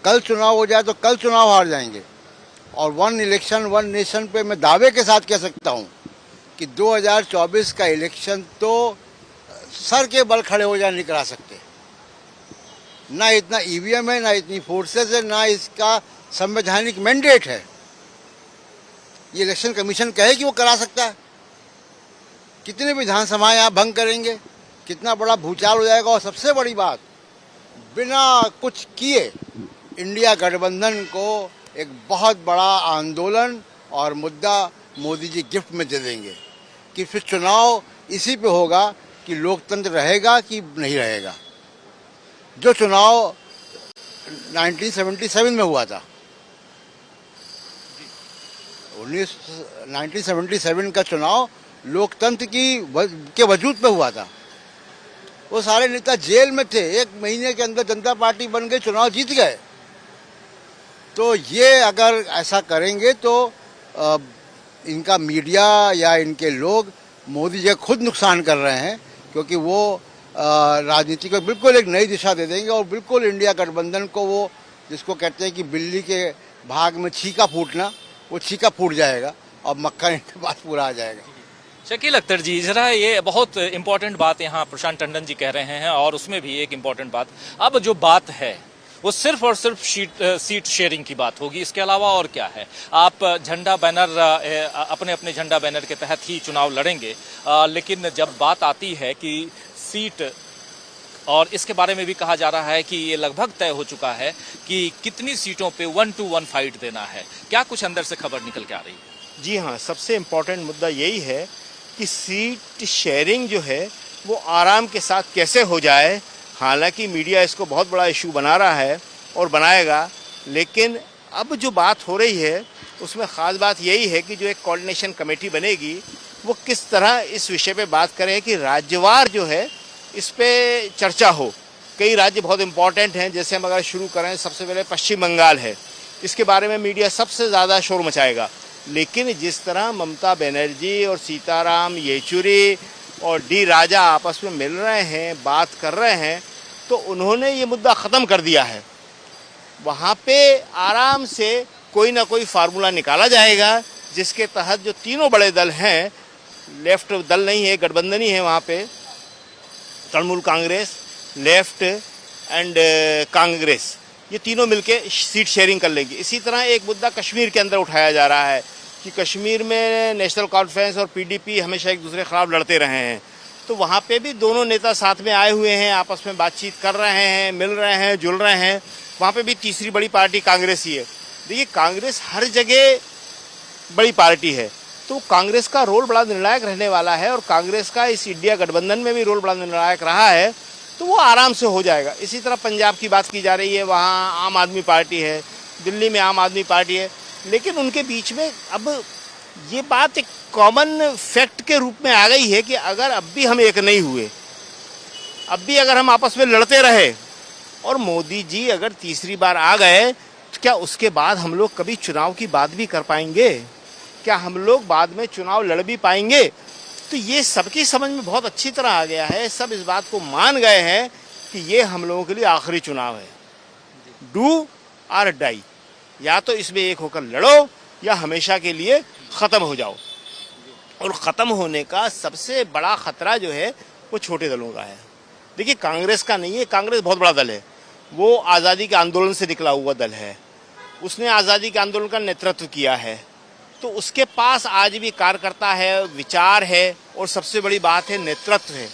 कल चुनाव हो जाए तो कल चुनाव हार जाएंगे। और 1 इलेक्शन 1 नेशन पे मैं दावे के साथ कह सकता हूं कि 2024 का इलेक्शन तो सर के बल खड़े हो जाए नहीं करा सकते। ना इतना ईवीएम है, ना इतनी फोर्सेस है, ना इसका संवैधानिक मैंडेट है। ये इलेक्शन कमीशन कहे कि वो करा सकता है। कितने विधानसभाएं आप भंग करेंगे, कितना बड़ा भूचाल हो जाएगा। और सबसे बड़ी बात, बिना कुछ किए इंडिया गठबंधन को एक बहुत बड़ा आंदोलन और मुद्दा मोदी जी गिफ्ट में दे देंगे कि फिर चुनाव इसी पे होगा कि लोकतंत्र रहेगा कि नहीं रहेगा। जो चुनाव 1977 में हुआ था, 1977 का चुनाव लोकतंत्र के वजूद पे हुआ था। वो सारे नेता जेल में थे, 1 महीने के अंदर जनता पार्टी बन गई, चुनाव जीत गए। तो ये अगर ऐसा करेंगे तो इनका मीडिया या इनके लोग मोदी जी खुद नुकसान कर रहे हैं, क्योंकि वो राजनीति को बिल्कुल एक नई दिशा दे देंगे और बिल्कुल इंडिया गठबंधन को, वो जिसको कहते हैं कि बिल्ली के भाग में छीका फूटना, वो छीका फूट जाएगा और मक्खन इनके पास पूरा आ जाएगा। शकील अख्तर जी, जरा ये बहुत इंपॉर्टेंट बात यहाँ प्रशांत टंडन जी कह रहे हैं, और उसमें भी एक इंपॉर्टेंट बात, अब जो बात है वो सिर्फ और सिर्फ सीट शेयरिंग की बात होगी, इसके अलावा और क्या है? आप झंडा बैनर, अपने अपने झंडा बैनर के तहत ही चुनाव लड़ेंगे, लेकिन जब बात आती है कि सीट, और इसके बारे में भी कहा जा रहा है कि ये लगभग तय हो चुका है कि कितनी सीटों पे 1 to 1 फाइट देना है, क्या कुछ अंदर से खबर निकल के आ रही है? जी हाँ, सबसे इम्पोर्टेंट मुद्दा यही है कि सीट शेयरिंग जो है वो आराम के साथ कैसे हो जाए। हालांकि मीडिया इसको बहुत बड़ा इशू बना रहा है और बनाएगा, लेकिन अब जो बात हो रही है उसमें ख़ास बात यही है कि जो एक कोऑर्डिनेशन कमेटी बनेगी वो किस तरह इस विषय पे बात करे कि राज्यवार जो है इस पे चर्चा हो। कई राज्य बहुत इम्पॉर्टेंट हैं, जैसे हम अगर शुरू करें, सबसे पहले पश्चिम बंगाल है, इसके बारे में मीडिया सबसे ज़्यादा शोर मचाएगा। लेकिन जिस तरह ममता बनर्जी और सीताराम येचुरी और डी राजा आपस में मिल रहे हैं, बात कर रहे हैं, तो उन्होंने ये मुद्दा ख़त्म कर दिया है। वहाँ पे आराम से कोई ना कोई फार्मूला निकाला जाएगा जिसके तहत जो तीनों बड़े दल हैं, लेफ्ट दल नहीं है, गठबंधन ही है वहाँ पे, तृणमूल कांग्रेस, लेफ्ट एंड कांग्रेस, ये तीनों मिलके सीट शेयरिंग कर लेंगे। इसी तरह एक मुद्दा कश्मीर के अंदर उठाया जा रहा है कि कश्मीर में नेशनल कॉन्फ्रेंस और पीडीपी हमेशा एक दूसरे के खिलाफ लड़ते रहे हैं, तो वहाँ पे भी दोनों नेता साथ में आए हुए हैं, आपस में बातचीत कर रहे हैं, मिल रहे हैं, जुल रहे हैं। वहाँ पे भी तीसरी बड़ी पार्टी कांग्रेस ही है। देखिए, कांग्रेस हर जगह बड़ी पार्टी है, तो कांग्रेस का रोल बड़ा निर्णायक रहने वाला है, और कांग्रेस का इस इंडिया गठबंधन में भी रोल बड़ा निर्णायक रहा है, तो वो आराम से हो जाएगा। इसी तरह पंजाब की बात की जा रही है, वहाँ आम आदमी पार्टी है, दिल्ली में आम आदमी पार्टी है, लेकिन उनके बीच में अब ये बात एक कॉमन फैक्ट के रूप में आ गई है कि अगर अब भी हम एक नहीं हुए, अब भी अगर हम आपस में लड़ते रहे और मोदी जी अगर तीसरी बार आ गए, तो क्या उसके बाद हम लोग कभी चुनाव की बात भी कर पाएंगे? क्या हम लोग बाद में चुनाव लड़ भी पाएंगे? तो ये सबकी समझ में बहुत अच्छी तरह आ गया है, सब इस बात को मान गए हैं कि ये हम लोगों के लिए आखिरी चुनाव है, डू और डाई। या तो इसमें एक होकर लड़ो या हमेशा के लिए ख़त्म हो जाओ। और ख़त्म होने का सबसे बड़ा खतरा जो है वो छोटे दलों का है। देखिए, कांग्रेस का नहीं है, कांग्रेस बहुत बड़ा दल है, वो आज़ादी के आंदोलन से निकला हुआ दल है, उसने आज़ादी के आंदोलन का नेतृत्व किया है, तो उसके पास आज भी कार्यकर्ता है, विचार है और सबसे बड़ी बात है नेतृत्व है।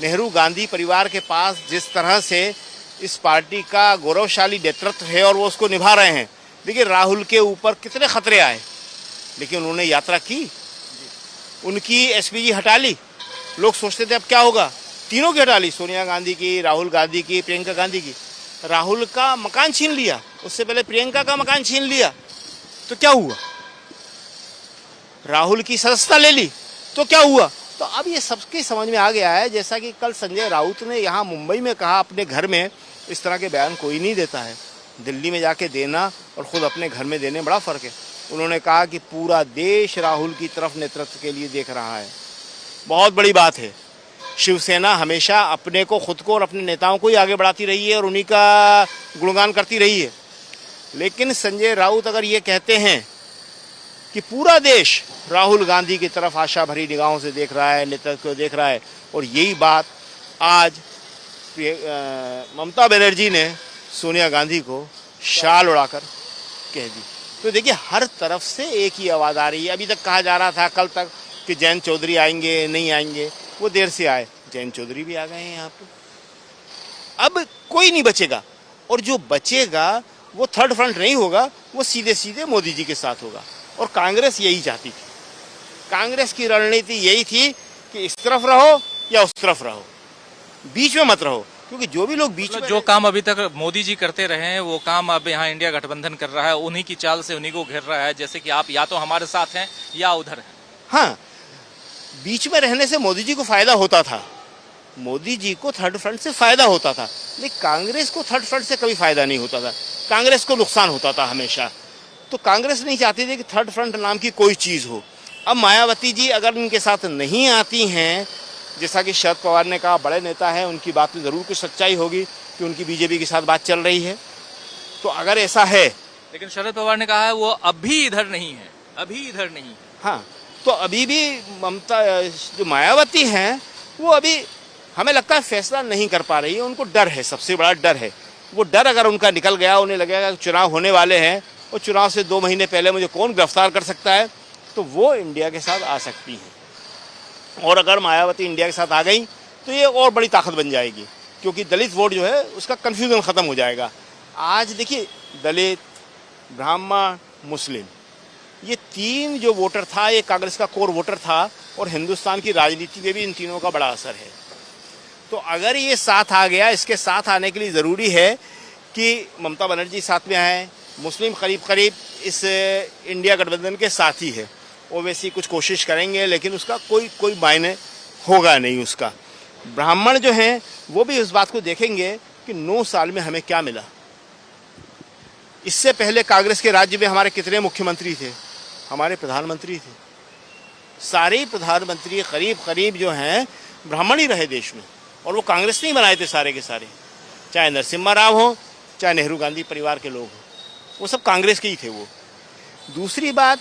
नेहरू गांधी परिवार के पास जिस तरह से इस पार्टी का गौरवशाली नेतृत्व है और वो उसको निभा रहे हैं। देखिए, राहुल के ऊपर कितने खतरे आए, लेकिन उन्होंने यात्रा की, उनकी एसपीजी हटा ली। लोग सोचते थे अब क्या होगा, तीनों की हटा ली, सोनिया गांधी की, राहुल गांधी की, प्रियंका गांधी की। राहुल का मकान छीन लिया, उससे पहले प्रियंका का मकान छीन लिया, तो क्या हुआ? राहुल की सदस्यता ले ली, तो क्या हुआ? तो अब ये सबके समझ में आ गया है। जैसा कि कल संजय राउत ने यहाँ मुंबई में कहा, अपने घर में इस तरह के बयान कोई नहीं देता है, दिल्ली में जाके देना और खुद अपने घर में देने में बड़ा फर्क है। उन्होंने कहा कि पूरा देश राहुल की तरफ नेतृत्व के लिए देख रहा है, बहुत बड़ी बात है। शिवसेना हमेशा अपने को, खुद को और अपने नेताओं को ही आगे बढ़ाती रही है और उन्हीं का गुणगान करती रही है। लेकिन संजय राउत अगर ये कहते हैं कि पूरा देश राहुल गांधी की तरफ आशा भरी निगाहों से देख रहा है, नेतृत्व को देख रहा है, और यही बात आज ममता बनर्जी ने सोनिया गांधी को शाल उड़ाकर कह दी। तो देखिए, हर तरफ से एक ही आवाज़ आ रही है। अभी तक कहा जा रहा था कल तक कि जयंत चौधरी आएंगे, नहीं आएंगे, वो देर से आए, जयंत चौधरी भी आ गए हैं यहाँ पे। अब कोई नहीं बचेगा, और जो बचेगा वो थर्ड फ्रंट नहीं होगा, वो सीधे सीधे मोदी जी के साथ होगा। और कांग्रेस यही चाहती थी, कांग्रेस की रणनीति यही थी कि इस तरफ रहो या उस तरफ रहो, बीच में मत रहो, क्योंकि जो भी लोग बीच में, जो काम अभी तक मोदी जी करते रहे हैं वो काम अब यहाँ इंडिया गठबंधन कर रहा है, उन्हीं की चाल से उन्हीं को घेर रहा है, जैसे कि आप या तो हमारे साथ हैं या उधर हैं। हाँ, बीच में रहने से मोदी जी को फायदा होता था, मोदी जी को थर्ड फ्रंट से फायदा होता था, लेकिन कांग्रेस को थर्ड फ्रंट से कभी फायदा नहीं होता था, कांग्रेस को नुकसान होता था हमेशा। तो कांग्रेस नहीं चाहती थी कि थर्ड फ्रंट नाम की कोई चीज़ हो। अब मायावती जी अगर उनके साथ नहीं आती हैं, जैसा कि शरद पवार ने कहा, बड़े नेता हैं, उनकी बात में ज़रूर कुछ सच्चाई होगी कि उनकी बीजेपी के साथ बात चल रही है, तो अगर ऐसा है, लेकिन शरद पवार ने कहा है वो अभी इधर नहीं है, अभी इधर नहीं है। हाँ, तो अभी भी ममता, जो मायावती हैं, वो अभी हमें लगता है फैसला नहीं कर पा रही है, उनको डर है, सबसे बड़ा डर है। वो डर अगर उनका निकल गया, उन्हें लगेगा कि चुनाव होने वाले हैं और चुनाव से 2 महीने पहले मुझे कौन गिरफ्तार कर सकता है, तो वो इंडिया के साथ आ सकती हैं। और अगर मायावती इंडिया के साथ आ गई तो ये और बड़ी ताकत बन जाएगी, क्योंकि दलित वोट जो है उसका कन्फ्यूजन ख़त्म हो जाएगा। आज देखिए, दलित, ब्राह्मण, मुस्लिम, ये 3 जो वोटर था, ये कांग्रेस का कोर वोटर था, और हिंदुस्तान की राजनीति में भी इन तीनों का बड़ा असर है। तो अगर ये साथ आ गया, इसके साथ आने के लिए ज़रूरी है कि ममता बनर्जी साथ में आए। मुस्लिम करीब करीब इस इंडिया गठबंधन के साथ ही है, वो वैसी कुछ कोशिश करेंगे, लेकिन उसका कोई मायने होगा नहीं उसका। ब्राह्मण जो हैं वो भी इस बात को देखेंगे कि 9 साल में हमें क्या मिला। इससे पहले कांग्रेस के राज्य में हमारे कितने मुख्यमंत्री थे, हमारे प्रधानमंत्री थे, सारे प्रधानमंत्री करीब करीब जो हैं ब्राह्मण ही रहे देश में, और वो कांग्रेस नहीं बनाए थे सारे के सारे, चाहे नरसिम्हा राव हो, चाहे नेहरू गांधी परिवार के लोग हों, वो सब कांग्रेस के ही थे वो। दूसरी बात,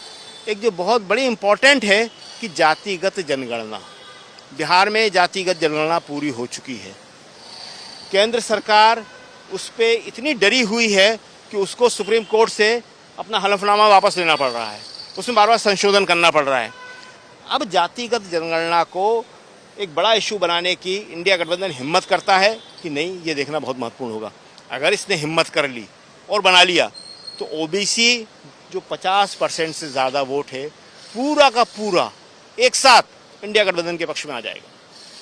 एक जो बहुत बड़ी इम्पोर्टेंट है कि जातिगत जनगणना, बिहार में जातिगत जनगणना पूरी हो चुकी है। केंद्र सरकार उस पर इतनी डरी हुई है कि उसको सुप्रीम कोर्ट से अपना हलफनामा वापस लेना पड़ रहा है, उसमें बार बार संशोधन करना पड़ रहा है। अब जातिगत जनगणना को एक बड़ा इशू बनाने की इंडिया गठबंधन हिम्मत करता है कि नहीं, ये देखना बहुत महत्वपूर्ण होगा। अगर इसने हिम्मत कर ली और बना लिया तो ओबीसी जो 50% से ज़्यादा वोट है, पूरा का पूरा एक साथ इंडिया गठबंधन के पक्ष में आ जाएगा,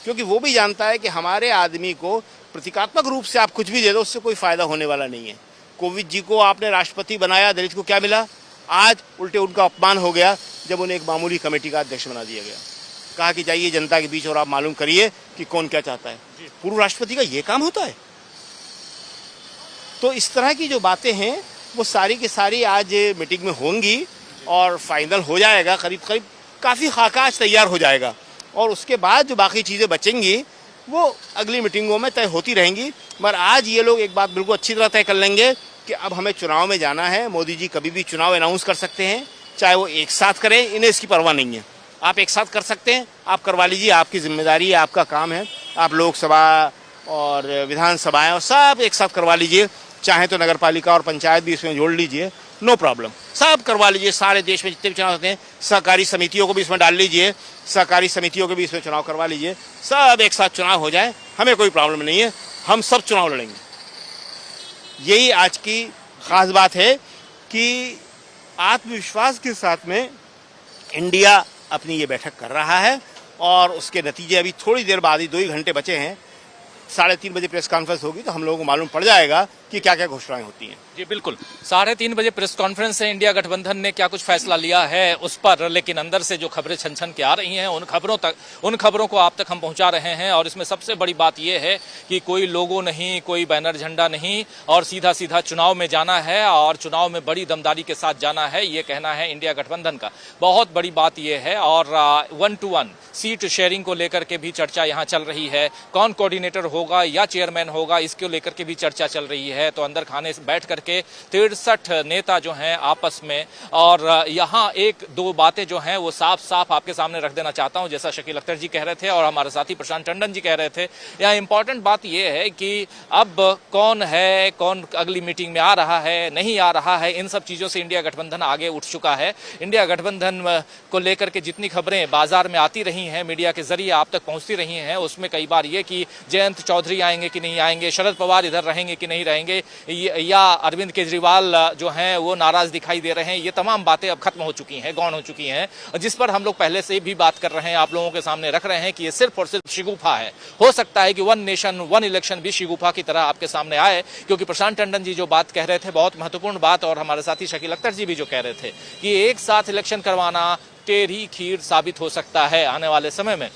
क्योंकि वो भी जानता है कि हमारे आदमी को प्रतीकात्मक रूप से आप कुछ भी दे दो, उससे कोई फ़ायदा होने वाला नहीं है। कोविंद जी को आपने राष्ट्रपति बनाया, दलित को क्या मिला? आज उल्टे उनका अपमान हो गया जब उन्हें एक मामूली कमेटी का अध्यक्ष बना दिया गया। कहा कि जाइए जनता के बीच और आप मालूम करिए कि कौन क्या चाहता है। पूर्व राष्ट्रपति का ये काम होता है? तो इस तरह की जो बातें हैं वो सारी की सारी आज मीटिंग में होंगी और फाइनल हो जाएगा, करीब करीब काफ़ी खाका आज तैयार हो जाएगा, और उसके बाद जो बाकी चीज़ें बचेंगी वो अगली मीटिंगों में तय होती रहेंगी। मगर आज ये लोग एक बात बिल्कुल अच्छी तरह तय कर लेंगे कि अब हमें चुनाव में जाना है। मोदी जी कभी भी चुनाव अनाउंस कर सकते हैं, चाहे वो एक साथ करें, इन्हें इसकी परवाह नहीं है। आप एक साथ कर सकते हैं, आप करवा लीजिए, आपकी जिम्मेदारी है, आपका काम है। आप लोकसभा और विधानसभाएं और सब एक साथ करवा लीजिए, चाहे तो नगर पालिका और पंचायत भी इसमें जोड़ लीजिए, नो प्रॉब्लम, सब करवा लीजिए। सारे देश में जितने भी चुनाव होते हैं, सहकारी समितियों को भी इसमें डाल लीजिए, सहकारी समितियों के भी इसमें चुनाव करवा लीजिए, सब एक साथ चुनाव हो जाए, हमें कोई प्रॉब्लम नहीं है, हम सब चुनाव लड़ेंगे। यही आज की खास बात है कि आत्मविश्वास के साथ में इंडिया अपनी ये बैठक कर रहा है और उसके नतीजे अभी थोड़ी देर बाद ही, 2 ही घंटे बचे हैं, 3:30 बजे प्रेस कॉन्फ्रेंस होगी तो हम लोगों को मालूम पड़ जाएगा कि क्या क्या घोषणाएं होती हैं। जी बिल्कुल, 3:30 बजे प्रेस कॉन्फ्रेंस है, इंडिया गठबंधन ने क्या कुछ फैसला लिया है उस पर, लेकिन अंदर से जो खबरें छन छन के आ रही हैं उन खबरों को आप तक हम पहुंचा रहे हैं। और इसमें सबसे बड़ी बात यह है कि कोई लोगो नहीं, कोई बैनर झंडा नहीं, और सीधा सीधा चुनाव में जाना है और चुनाव में बड़ी दमदारी के साथ जाना है, ये कहना है इंडिया गठबंधन का। बहुत बड़ी बात यह है। और 1-to-1 सीट शेयरिंग को लेकर के भी चर्चा यहाँ चल रही है, कौन कोऑर्डिनेटर होगा या चेयरमैन होगा, इसको लेकर के भी चर्चा चल रही है। तो अंदर खाने से बैठ करके 63 नेता जो हैं आपस में, और यहाँ 1-2 बातें जो हैं वो साफ साफ आपके सामने रख देना चाहता हूँ। जैसा शकील अख्तर जी कह रहे थे और हमारे साथी प्रशांत टंडन जी कह रहे थे, यहाँ इंपॉर्टेंट बात यह है कि अब कौन है, कौन अगली मीटिंग में आ रहा है, नहीं आ रहा है, इन सब चीज़ों से इंडिया गठबंधन आगे उठ चुका है। इंडिया गठबंधन को लेकर के जितनी खबरें बाजार में आती रही हैं, मीडिया के जरिए आप तक पहुंचती रही हैं, उसमें कई बार ये कि जयंत चौधरी आएंगे कि नहीं आएंगे, शरद पवार इधर रहेंगे कि नहीं रहेंगे, या अरविंद केजरीवाल जो हैं वो नाराज दिखाई दे रहे हैं, ये तमाम बातें अब खत्म हो चुकी हैं, गौण हो चुकी हैं, जिस पर हम लोग पहले से भी बात कर रहे हैं, आप लोगों के सामने रख रहे हैं कि ये सिर्फ और सिर्फ शिगुफा है। हो सकता है कि 1 नेशन 1 इलेक्शन भी शिगुफा की तरह आपके सामने आए, क्योंकि प्रशांत टंडन जी जो बात कह रहे थे बहुत महत्वपूर्ण बात, और हमारे साथी शकील अख्तर जी भी जो कह रहे थे कि एक साथ इलेक्शन करवाना टेढ़ी खीर साबित हो सकता है आने वाले समय में।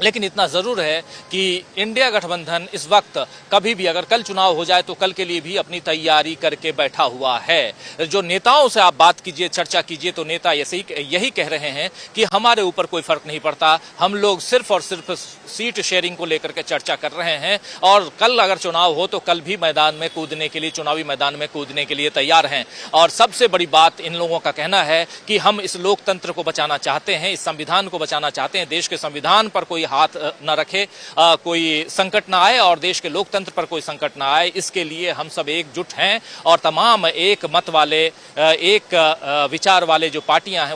लेकिन इतना जरूर है कि इंडिया गठबंधन इस वक्त कभी भी, अगर कल चुनाव हो जाए तो कल के लिए भी अपनी तैयारी करके बैठा हुआ है। जो नेताओं से आप बात कीजिए, चर्चा कीजिए, तो नेता यही कह रहे हैं कि हमारे ऊपर कोई फर्क नहीं पड़ता, हम लोग सिर्फ और सिर्फ सीट शेयरिंग को लेकर के चर्चा कर रहे हैं, और कल अगर चुनाव हो तो कल भी मैदान में कूदने के लिए, चुनावी मैदान में कूदने के लिए तैयार हैं। और सबसे बड़ी बात इन लोगों का कहना है कि हम इस लोकतंत्र को बचाना चाहते हैं, इस संविधान को बचाना चाहते हैं, देश के संविधान पर कोई हाथ न रखे, कोई संकट ना आए और देश के लोकतंत्र पर कोई संकट ना आए, इसके लिए हम सब एकजुट हैं। और तमाम एक मत वाले, एक विचार वाले जो पार्टियां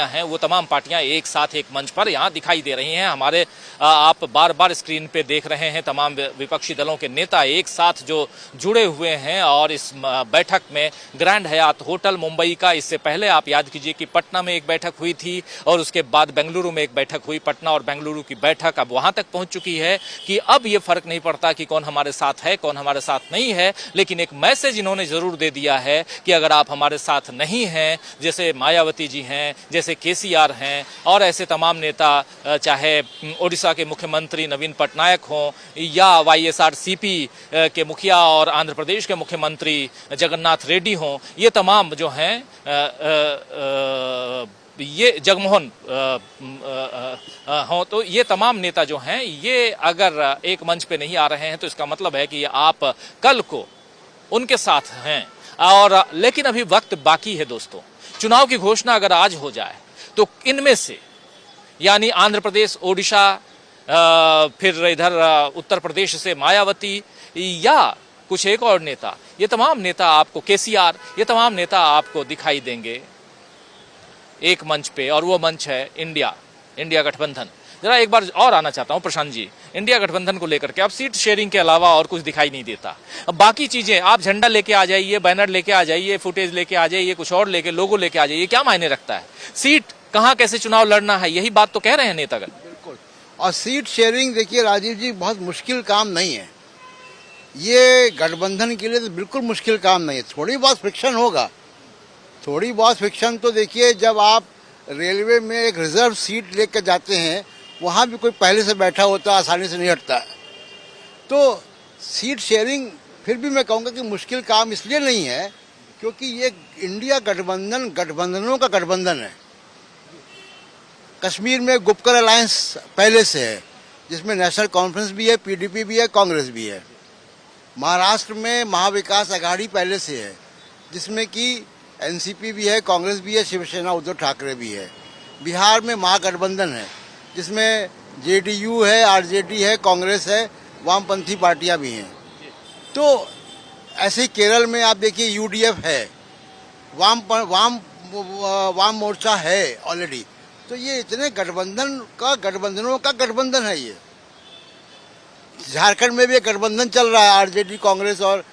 हैं वो तमाम पार्टियां एक साथ एक मंच पर यहाँ दिखाई दे रही हैं। हमारे आप बार बार स्क्रीन पे देख रहे हैं तमाम विपक्षी दलों के नेता एक साथ जो जुड़े हुए हैं। और इस बैठक में ग्रैंड हयात होटल मुंबई का, इससे पहले आप याद कीजिए कि पटना में एक बैठक हुई थी और उसके बाद बेंगलुरु में एक बैठक हुई। पटना और बेंगलुरु की बैठक अब वहां तक पहुंच चुकी है कि अब ये फर्क नहीं पड़ता कि कौन हमारे साथ है, कौन हमारे साथ नहीं है, लेकिन एक मैसेज इन्होंने जरूर दे दिया है कि अगर आप हमारे साथ नहीं हैं, जैसे मायावती जी हैं, जैसे केसीआर हैं, और ऐसे तमाम नेता, चाहे ओडिशा के मुख्यमंत्री नवीन पटनायक हों या YSRCP के मुखिया और आंध्र प्रदेश के मुख्यमंत्री जगन्नाथ रेड्डी हों, ये तमाम जो हैं, ये जगमोहन हो, तो ये तमाम नेता जो हैं, ये अगर एक मंच पे नहीं आ रहे हैं तो इसका मतलब है कि आप कल को उनके साथ हैं। और लेकिन अभी वक्त बाकी है दोस्तों। चुनाव की घोषणा अगर आज हो जाए तो इनमें से, यानी आंध्र प्रदेश, ओडिशा, फिर इधर उत्तर प्रदेश से मायावती या कुछ एक और नेता, ये तमाम नेता आपको, केसीआर, ये तमाम नेता आपको दिखाई देंगे एक मंच पे, और वो मंच है इंडिया गठबंधन। जरा एक बार और आना चाहता हूं प्रशांत जी, इंडिया गठबंधन को लेकर के अब सीट शेयरिंग के अलावा और कुछ दिखाई नहीं देता। अब बाकी चीजें, आप झंडा लेके आ जाइए, बैनर लेके आ जाइए, फुटेज लेके आ जाइए, कुछ और लेके, लोगो लेके आ जाइए, क्या मायने रखता है? सीट कहां कैसे चुनाव लड़ना है, यही बात तो कह रहे हैं नेतागण। बिल्कुल। और सीट शेयरिंग देखिए राजीव जी, बहुत मुश्किल काम नहीं है ये, गठबंधन के लिए तो बिल्कुल मुश्किल काम नहीं है। थोड़ी बहुत फ्रिक्शन होगा, थोड़ी बहुत फ्रिक्शन तो देखिए, जब आप रेलवे में एक रिजर्व सीट लेकर जाते हैं, वहाँ भी कोई पहले से बैठा होता है, आसानी से नहीं हटता है। तो सीट शेयरिंग फिर भी मैं कहूँगा कि मुश्किल काम इसलिए नहीं है क्योंकि ये इंडिया गठबंधन गठबंधनों का गठबंधन है। कश्मीर में गुपकर अलायंस पहले से है, जिसमें नेशनल कॉन्फ्रेंस भी है, पीडीपी भी है, कांग्रेस भी है। महाराष्ट्र में महाविकास आघाड़ी पहले से है, जिसमें कि एनसीपी भी है, कांग्रेस भी है, शिवसेना उद्धव ठाकरे भी है। बिहार में महागठबंधन है, जिसमें जेडीयू है, आरजेडी है, कांग्रेस है, वामपंथी पार्टियां भी हैं। तो ऐसे ही केरल में आप देखिए यूडीएफ है, वाम मोर्चा है ऑलरेडी। तो ये इतने गठबंधनों का गठबंधन है। ये झारखंड में भी एक गठबंधन चल रहा है, आरजेडी, कांग्रेस और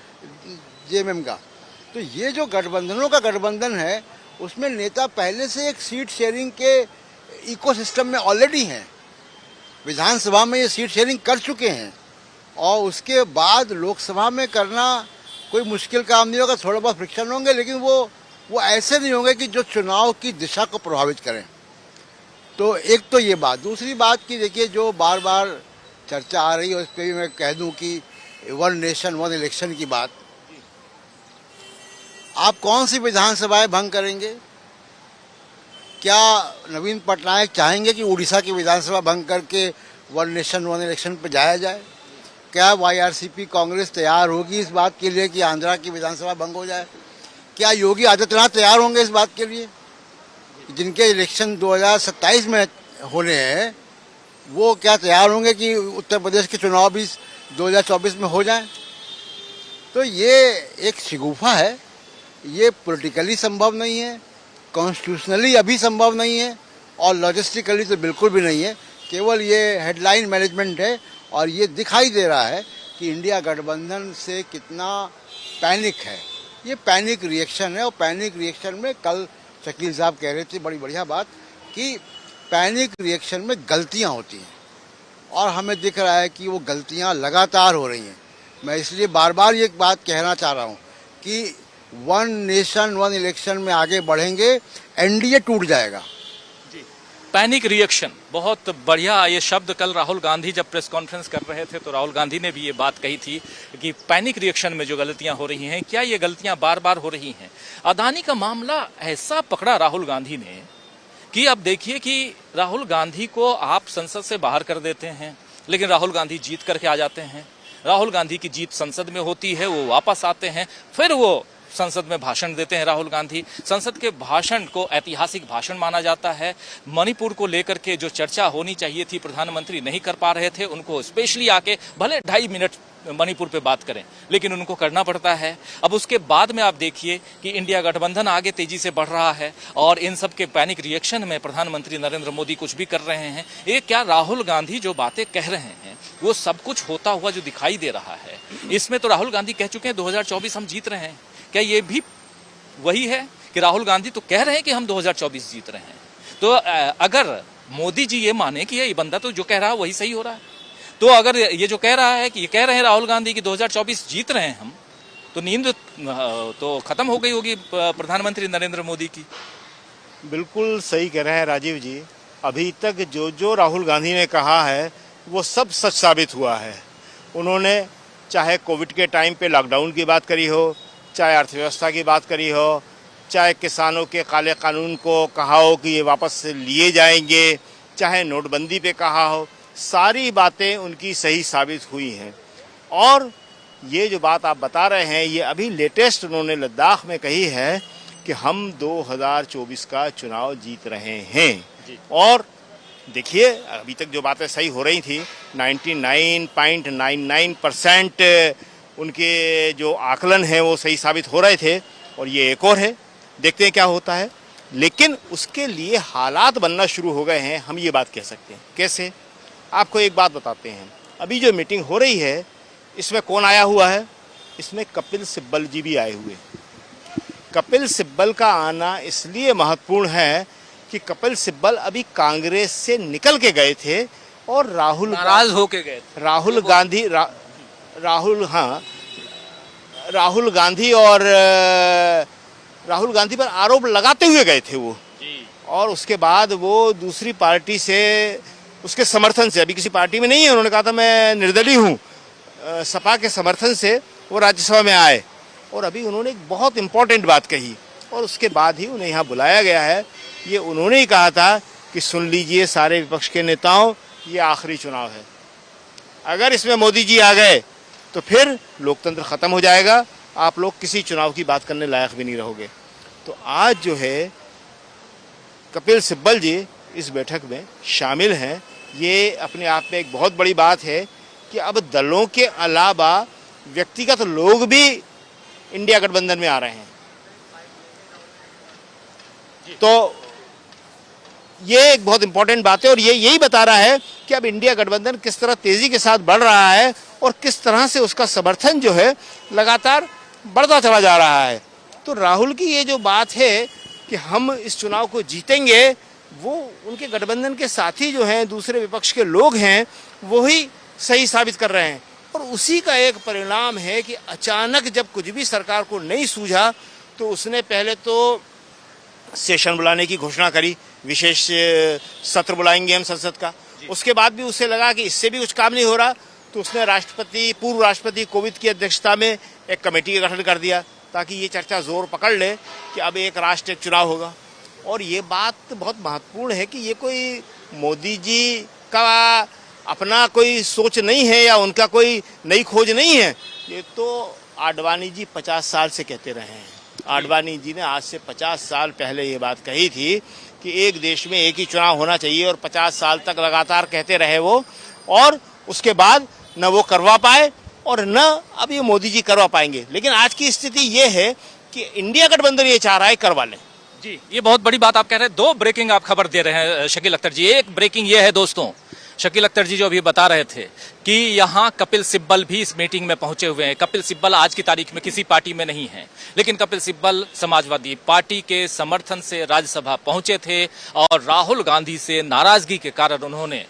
जेएमएम का। तो ये जो गठबंधनों का गठबंधन है, उसमें नेता पहले से एक सीट शेयरिंग के इकोसिस्टम में ऑलरेडी हैं। विधानसभा में ये सीट शेयरिंग कर चुके हैं और उसके बाद लोकसभा में करना कोई मुश्किल काम नहीं होगा। थोड़ा बहुत फ्रिक्शन होंगे, लेकिन वो ऐसे नहीं होंगे कि जो चुनाव की दिशा को प्रभावित करें। तो एक तो ये बात। दूसरी बात की देखिए, जो बार बार चर्चा आ रही है, उस पर भी मैं कह दूं कि वन नेशन वन इलेक्शन की बात। आप कौन सी विधानसभाएं भंग करेंगे? क्या नवीन पटनायक चाहेंगे कि उड़ीसा की विधानसभा भंग करके वन नेशन वन इलेक्शन पर जाया जाए? क्या वाईआरसीपी कांग्रेस तैयार होगी इस बात के लिए कि आंध्रा की विधानसभा भंग हो जाए? क्या योगी आदित्यनाथ तैयार होंगे इस बात के लिए? जिनके इलेक्शन 2027 में होने हैं, वो क्या तैयार होंगे कि उत्तर प्रदेश के चुनाव भी 2024 में हो जाएं? तो ये एक शिगुफा है। ये पॉलिटिकली संभव नहीं है, कॉन्स्टिट्यूशनली अभी संभव नहीं है, और लॉजिस्टिकली तो बिल्कुल भी नहीं है। केवल ये हेडलाइन मैनेजमेंट है। और ये दिखाई दे रहा है कि इंडिया गठबंधन से कितना पैनिक है। ये पैनिक रिएक्शन है। और पैनिक रिएक्शन में कल शकील साहब कह रहे थे बड़ी बढ़िया बात कि पैनिक रिएक्शन में गलतियां होती हैं, और हमें दिख रहा है कि वो गलतियां लगातार हो रही हैं। मैं इसलिए बार बार ये बात कहना चाह रहा हूँ कि वन नेशन वन इलेक्शन में आगे बढ़ेंगे, एनडीए टूट जाएगा। पैनिक रिएक्शन, बहुत बढ़िया ये शब्द। कल राहुल गांधी जब प्रेस कॉन्फ्रेंस कर रहे थे तो राहुल गांधी ने भी ये बात कही थी कि पैनिक रिएक्शन में जो गलतियां हो रही हैं, क्या ये गलतियां बार बार हो रही हैं? अदानी का मामला ऐसा पकड़ा राहुल गांधी ने कि अब देखिए कि राहुल गांधी को आप संसद से बाहर कर देते हैं, लेकिन राहुल गांधी जीत करके आ जाते हैं। राहुल गांधी की जीत संसद में होती है, वो वापस आते हैं, फिर वो संसद में भाषण देते हैं राहुल गांधी। संसद के भाषण को ऐतिहासिक भाषण माना जाता है। मणिपुर को लेकर के जो चर्चा होनी चाहिए थी, प्रधानमंत्री नहीं कर पा रहे थे, उनको स्पेशली आके भले 2.5 मिनट मणिपुर पे बात करें, लेकिन उनको करना पड़ता है। अब उसके बाद में आप देखिए कि इंडिया गठबंधन आगे तेजी से बढ़ रहा है, और इन सब के पैनिक रिएक्शन में प्रधानमंत्री नरेंद्र मोदी कुछ भी कर रहे हैं। ये क्या राहुल गांधी जो बातें कह रहे हैं वो सब कुछ होता हुआ जो दिखाई दे रहा है? इसमें तो राहुल गांधी कह चुके हैं 2024 हम जीत रहे हैं। क्या ये भी वही है कि राहुल गांधी तो कह रहे हैं कि हम 2024 जीत रहे हैं? तो अगर मोदी जी ये माने कि ये बंदा तो जो कह रहा है वही सही हो रहा है, तो अगर ये जो कह रहा है कि ये कह रहे हैं राहुल गांधी कि 2024 जीत रहे हैं हम, तो नींद तो खत्म हो गई होगी प्रधानमंत्री नरेंद्र मोदी की। बिल्कुल सही कह रहे हैं राजीव जी। अभी तक जो जो राहुल गांधी ने कहा है वो सब सच साबित हुआ है। उन्होंने चाहे कोविड के टाइम पे लॉकडाउन की बात करी हो, चाहे अर्थव्यवस्था की बात करी हो, चाहे किसानों के काले कानून को कहा हो कि ये वापस लिए जाएंगे, चाहे नोटबंदी पे कहा हो, सारी बातें उनकी सही साबित हुई हैं। और ये जो बात आप बता रहे हैं, ये अभी लेटेस्ट उन्होंने लद्दाख में कही है कि हम 2024 का चुनाव जीत रहे हैं। और देखिए अभी तक जो बातें सही हो रही थी, 99.99% उनके जो आकलन है वो सही साबित हो रहे थे, और ये एक और है, देखते हैं क्या होता है। लेकिन उसके लिए हालात बनना शुरू हो गए हैं, हम ये बात कह सकते हैं। कैसे? आपको एक बात बताते हैं। अभी जो मीटिंग हो रही है, इसमें कौन आया हुआ है? इसमें कपिल सिब्बल जी भी आए हुए। कपिल सिब्बल का आना इसलिए महत्वपूर्ण है कि कपिल सिब्बल अभी कांग्रेस से निकल के गए थे और नाराज होके गए थे। राहुल गांधी पर आरोप लगाते हुए गए थे वो जी। और उसके बाद वो दूसरी पार्टी से, उसके समर्थन से, अभी किसी पार्टी में नहीं है, उन्होंने कहा था मैं निर्दलीय हूँ, सपा के समर्थन से वो राज्यसभा में आए। और अभी उन्होंने एक बहुत इम्पोर्टेंट बात कही, और उसके बाद ही उन्हें यहाँ बुलाया गया है। ये उन्होंने ही कहा था कि सुन लीजिए सारे विपक्ष के नेताओं, ये आखिरी चुनाव है। अगर इसमें मोदी जी आ गए तो फिर लोकतंत्र खत्म हो जाएगा, आप लोग किसी चुनाव की बात करने लायक भी नहीं रहोगे। तो आज जो है कपिल सिब्बल जी इस बैठक में शामिल हैं, ये अपने आप में एक बहुत बड़ी बात है कि अब दलों के अलावा व्यक्तिगत लोग भी इंडिया गठबंधन में आ रहे हैं। तो ये एक बहुत इंपॉर्टेंट बात है और ये यही बता रहा है कि अब इंडिया गठबंधन किस तरह तेजी के साथ बढ़ रहा है और किस तरह से उसका समर्थन जो है लगातार बढ़ता चला जा रहा है। तो राहुल की ये जो बात है कि हम इस चुनाव को जीतेंगे, वो उनके गठबंधन के साथी जो हैं, दूसरे विपक्ष के लोग हैं, वो ही सही साबित कर रहे हैं। और उसी का एक परिणाम है कि अचानक जब कुछ भी सरकार को नहीं सूझा तो उसने पहले तो सेशन बुलाने की घोषणा करी, विशेष सत्र बुलाएंगे हम संसद का। उसके बाद भी उसे लगा कि इससे भी कुछ काम नहीं हो रहा तो उसने पूर्व राष्ट्रपति कोविंद की अध्यक्षता में एक कमेटी का गठन कर दिया ताकि ये चर्चा जोर पकड़ ले कि अब एक राष्ट्र एक चुनाव होगा। और ये बात बहुत महत्वपूर्ण है कि ये कोई मोदी जी का अपना कोई सोच नहीं है या उनका कोई नई खोज नहीं है, ये तो आडवाणी जी 50 साल से कहते रहे हैं। आडवाणी जी ने आज से 50 साल पहले ये बात कही थी कि एक देश में एक ही चुनाव होना चाहिए और 50 साल तक लगातार कहते रहे वो, और उसके बाद न वो करवा पाए और न अब ये मोदी जी करवा पाएंगे। लेकिन आज की स्थिति ये है कि इंडिया गठबंधन ये चाह रहा है करवा लें। जी, ये बहुत बड़ी बात आप कह रहे हैं। दो ब्रेकिंग आप खबर दे रहे हैं शकील अख्तर जी। एक ब्रेकिंग ये है दोस्तों, शकील अख्तर जी जो अभी बता रहे थे कि यहाँ कपिल सिब्बल भी इस मीटिंग में पहुंचे हुए हैं। कपिल सिब्बल आज की तारीख में किसी पार्टी में नहीं है, लेकिन कपिल सिब्बल समाजवादी पार्टी के समर्थन से राज्यसभा पहुंचे थे और राहुल गांधी से नाराजगी के कारण उन्होंने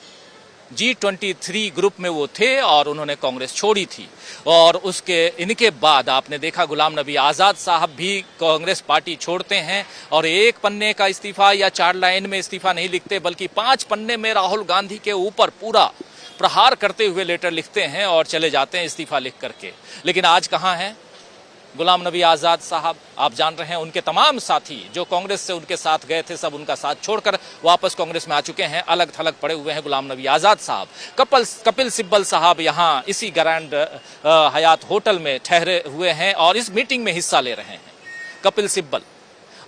G23 ग्रुप में वो थे और उन्होंने कांग्रेस छोड़ी थी। और इनके बाद आपने देखा गुलाम नबी आज़ाद साहब भी कांग्रेस पार्टी छोड़ते हैं और एक पन्ने का इस्तीफा या 4 लाइन में इस्तीफा नहीं लिखते, बल्कि 5 पन्ने में राहुल गांधी के ऊपर पूरा प्रहार करते हुए लेटर लिखते हैं और चले जाते हैं इस्तीफा लिख करके। लेकिन आज कहाँ हैं गुलाम नबी आज़ाद साहब? आप जान रहे हैं उनके तमाम साथी जो कांग्रेस से उनके साथ गए थे सब उनका साथ छोड़कर वापस कांग्रेस में आ चुके हैं। अलग थलग पड़े हुए हैं गुलाम नबी आज़ाद साहब। कपिल सिब्बल साहब यहाँ इसी ग्रैंड हयात होटल में ठहरे हुए हैं और इस मीटिंग में हिस्सा ले रहे हैं। कपिल सिब्बल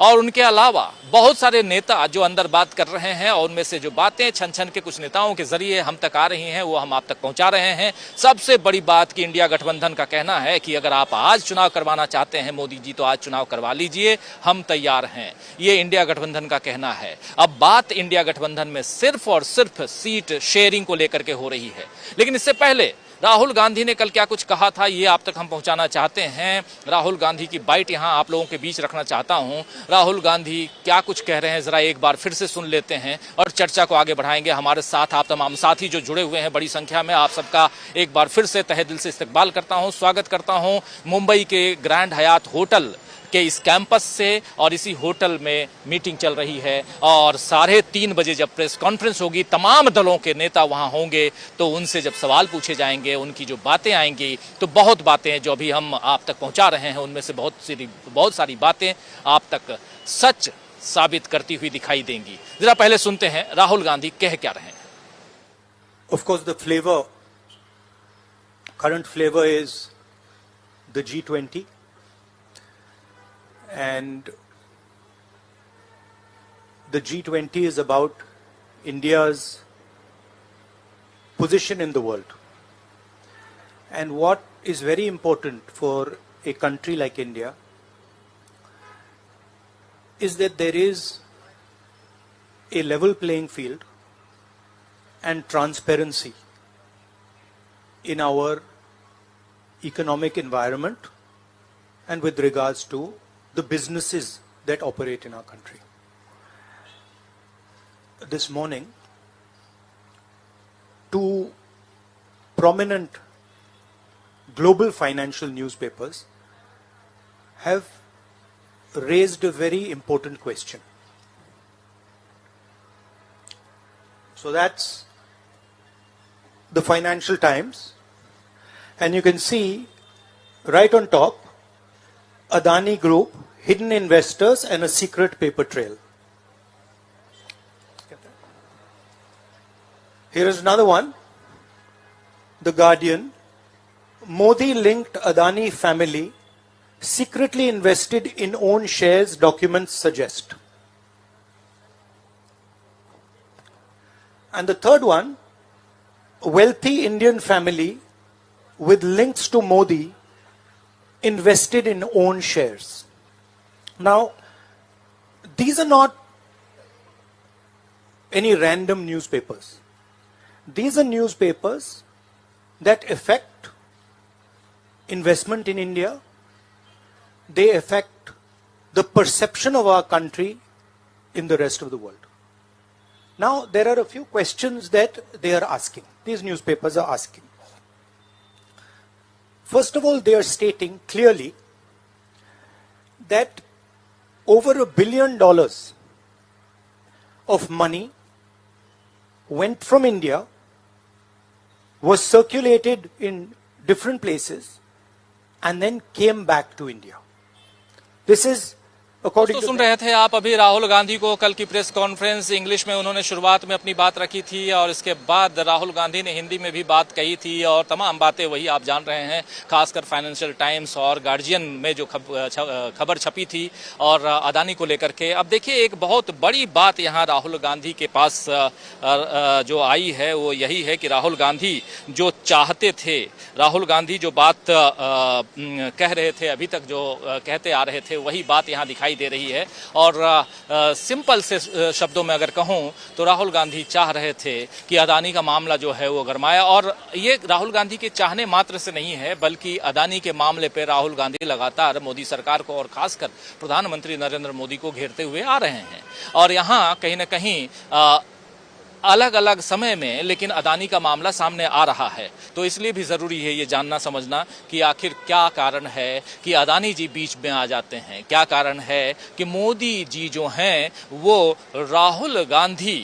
और उनके अलावा बहुत सारे नेता जो अंदर बात कर रहे हैं और उनमें से जो बातें छन छन के कुछ नेताओं के जरिए हम तक आ रही हैं वो हम आप तक पहुंचा रहे हैं। सबसे बड़ी बात कि इंडिया गठबंधन का कहना है कि अगर आप आज चुनाव करवाना चाहते हैं मोदी जी तो आज चुनाव करवा लीजिए, हम तैयार हैं। ये इंडिया गठबंधन का कहना है। अब बात इंडिया गठबंधन में सिर्फ और सिर्फ सीट शेयरिंग को लेकर के हो रही है। लेकिन इससे पहले राहुल गांधी ने कल क्या कुछ कहा था ये आप तक हम पहुंचाना चाहते हैं। राहुल गांधी की बाइट यहां आप लोगों के बीच रखना चाहता हूं। राहुल गांधी क्या कुछ कह रहे हैं जरा एक बार फिर से सुन लेते हैं और चर्चा को आगे बढ़ाएंगे। हमारे साथ आप तमाम साथी जो जुड़े हुए हैं बड़ी संख्या में, आप सबका एक बार फिर से तहे दिल से इस्तकबाल करता हूं, स्वागत करता हूं मुंबई के ग्रैंड हयात होटल के इस कैंपस से। और इसी होटल में मीटिंग चल रही है और 3:30 बजे जब प्रेस कॉन्फ्रेंस होगी तमाम दलों के नेता वहां होंगे तो उनसे जब सवाल पूछे जाएंगे, उनकी जो बातें आएंगी तो बहुत बातें जो अभी हम आप तक पहुंचा रहे हैं उनमें से बहुत सारी बातें आप तक सच साबित करती हुई दिखाई देंगी। जरा पहले सुनते हैं राहुल गांधी कह क्या रहे हैं। Of course, the current flavor is the G20. And the G20 is about India's position in the world. And what is very important for a country like India is that there is a level playing field and transparency in our economic environment and with regards to the businesses that operate in our country. This morning, 2 prominent global financial newspapers have raised a very important question. So that's the Financial Times, and you can see right on top Adani Group, hidden investors and a secret paper trail. Here is another one. The Guardian, Modi-linked Adani family secretly invested in own shares, documents suggest. And the third one, wealthy Indian family with links to Modi invested in own shares. Now, these are not any random newspapers. These are newspapers that affect investment in India. They affect the perception of our country in the rest of the world. Now, there are a few questions that they are asking. These newspapers are asking. First of all, they are stating clearly that over $1 billion of money went from India, was circulated in different places, and then came back to India. This is according तो to सुन रहे थे आप अभी राहुल गांधी को कल की press conference English में उन्होंने शुरुआत में अपनी बात रखी थी और इसके बाद राहुल गांधी ने हिंदी में भी बात कही थी और तमाम बातें वही आप जान रहे हैं, खासकर फाइनेंशियल टाइम्स और गार्जियन में जो खबर छपी थी और अदानी को लेकर के। अब देखिए, एक बहुत बड़ी बात यहाँ राहुल गांधी के पास जो आई है वो यही है कि राहुल गांधी जो चाहते थे, राहुल गांधी जो बात कह रहे थे, अभी तक जो कहते आ रहे थे, वही बात यहाँ दिखाई दे रही है। और सिंपल से शब्दों में अगर कहूं तो राहुल गांधी चाह रहे थे कि अदानी का मामला जो है वो गरमाया। और ये राहुल गांधी के चाहने मात्र से नहीं है, बल्कि अदानी के मामले पे राहुल गांधी लगातार मोदी सरकार को और खासकर प्रधानमंत्री नरेंद्र मोदी को घेरते हुए आ रहे हैं। और यहाँ कहीं न कहीं अलग अलग समय में लेकिन अदानी का मामला सामने आ रहा है। तो इसलिए भी ज़रूरी है ये जानना समझना कि आखिर क्या कारण है कि अदानी जी बीच में आ जाते हैं, क्या कारण है कि मोदी जी जो हैं वो राहुल गांधी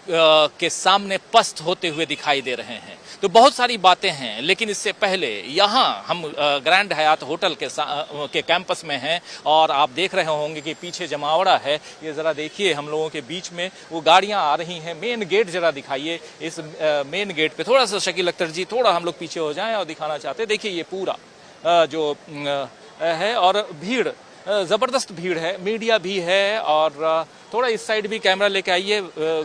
के सामने पस्त होते हुए दिखाई दे रहे हैं। तो बहुत सारी बातें हैं, लेकिन इससे पहले यहाँ हम ग्रैंड हयात होटल के कैंपस में हैं और आप देख रहे होंगे कि पीछे जमावड़ा है। ये ज़रा देखिए, हम लोगों के बीच में वो गाड़ियाँ आ रही हैं। मेन गेट ज़रा दिखाइए, इस मेन गेट पे थोड़ा सा शकील अख्तर जी, थोड़ा हम लोग पीछे हो जाएं और दिखाना चाहते हैं। देखिए ये पूरा जो है और भीड़, ज़बरदस्त भीड़ है, मीडिया भी है। और थोड़ा इस साइड भी कैमरा लेके आइए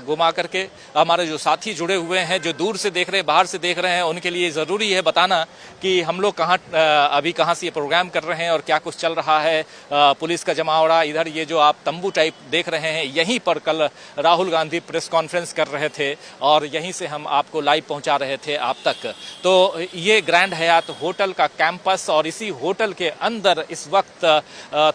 घुमा करके। हमारे जो साथी जुड़े हुए हैं, जो दूर से देख रहे हैं, बाहर से देख रहे हैं, उनके लिए ज़रूरी है बताना कि हम लोग अभी कहाँ से ये प्रोग्राम कर रहे हैं और क्या कुछ चल रहा है। पुलिस का जमावड़ा, इधर ये जो आप तंबू टाइप देख रहे हैं, यहीं पर कल राहुल गांधी प्रेस कॉन्फ्रेंस कर रहे थे और यहीं से हम आपको लाइव पहुँचा रहे थे आप तक। तो ये ग्रैंड हयात होटल का कैंपस और इसी होटल के अंदर इस वक्त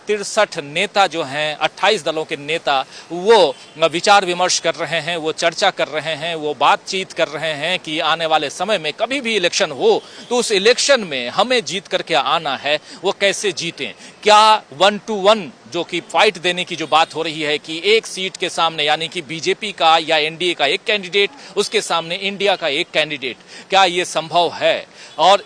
63 नेता जो हैं, 28 दलों के नेता, वो विचार विमर्श कर रहे हैं, वो चर्चा कर रहे हैं, वो बातचीत कर रहे हैं कि आने वाले समय में कभी भी इलेक्शन हो तो उस इलेक्शन में हमें जीत करके आना है। वो कैसे जीतें, क्या 1 to 1 जो कि फाइट देने की जो बात हो रही है कि एक सीट के सामने, यानी कि बीजेपी का या एनडीए का एक कैंडिडेट, उसके सामने इंडिया का एक कैंडिडेट, क्या ये संभव है? और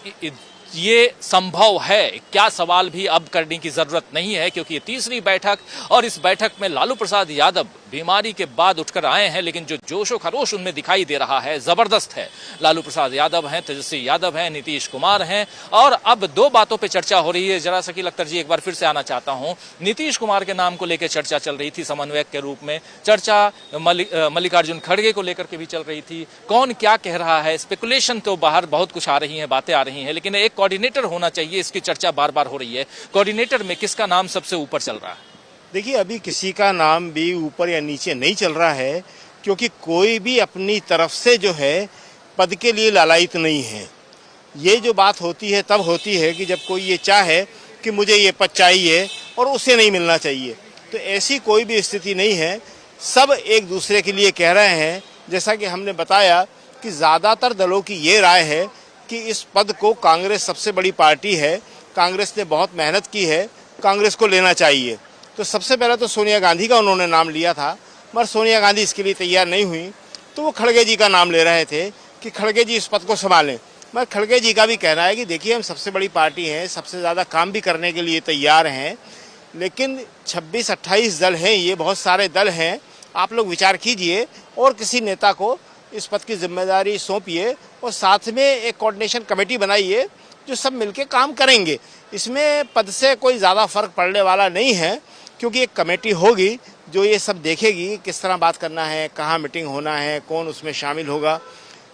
ये संभव है क्या, सवाल भी अब करने की जरूरत नहीं है, क्योंकि ये तीसरी बैठक और इस बैठक में लालू प्रसाद यादव बीमारी के बाद उठकर आए हैं, लेकिन जो जोशो खरोश उनमें दिखाई दे रहा है जबरदस्त है। लालू प्रसाद यादव हैं, तेजस्वी यादव हैं, नीतीश कुमार हैं। और अब दो बातों पे चर्चा हो रही है। जरा शकील अख्तर जी, एक बार फिर से आना चाहता हूं। नीतीश कुमार के नाम को लेकर चर्चा चल रही थी, समन्वयक के रूप में चर्चा मल्लिकार्जुन खड़गे को लेकर के भी चल रही थी। कौन क्या कह रहा है, स्पेकुलेशन तो बाहर बहुत कुछ आ रही है, बातें आ रही हैं, लेकिन एक कोऑर्डिनेटर होना चाहिए, इसकी चर्चा बार बार हो रही है। कोऑर्डिनेटर में किसका नाम सबसे ऊपर चल रहा है? देखिए, अभी किसी का नाम भी ऊपर या नीचे नहीं चल रहा है, क्योंकि कोई भी अपनी तरफ से जो है पद के लिए लालायित नहीं है। ये जो बात होती है तब होती है कि जब कोई ये चाहे कि मुझे ये पद चाहिए और उसे नहीं मिलना चाहिए। तो ऐसी कोई भी स्थिति नहीं है, सब एक दूसरे के लिए कह रहे हैं। जैसा कि हमने बताया कि ज़्यादातर दलों की ये राय है कि इस पद को, कांग्रेस सबसे बड़ी पार्टी है, कांग्रेस ने बहुत मेहनत की है, कांग्रेस को लेना चाहिए। तो सबसे पहले तो सोनिया गांधी का उन्होंने नाम लिया था, मगर सोनिया गांधी इसके लिए तैयार नहीं हुई, तो वो खड़गे जी का नाम ले रहे थे कि खड़गे जी इस पद को संभालें। मगर खड़गे जी का भी कहना है कि देखिए, हम सबसे बड़ी पार्टी हैं, सबसे ज़्यादा काम भी करने के लिए तैयार हैं, लेकिन 26-28 दल हैं, ये बहुत सारे दल हैं, आप लोग विचार कीजिए और किसी नेता को इस पद की जिम्मेदारी सौंपिए और साथ में एक कोऑर्डिनेशन कमेटी बनाई है जो सब मिलके काम करेंगे। इसमें पद से कोई ज़्यादा फर्क पड़ने वाला नहीं है, क्योंकि एक कमेटी होगी जो ये सब देखेगी किस तरह बात करना है, कहाँ मीटिंग होना है, कौन उसमें शामिल होगा,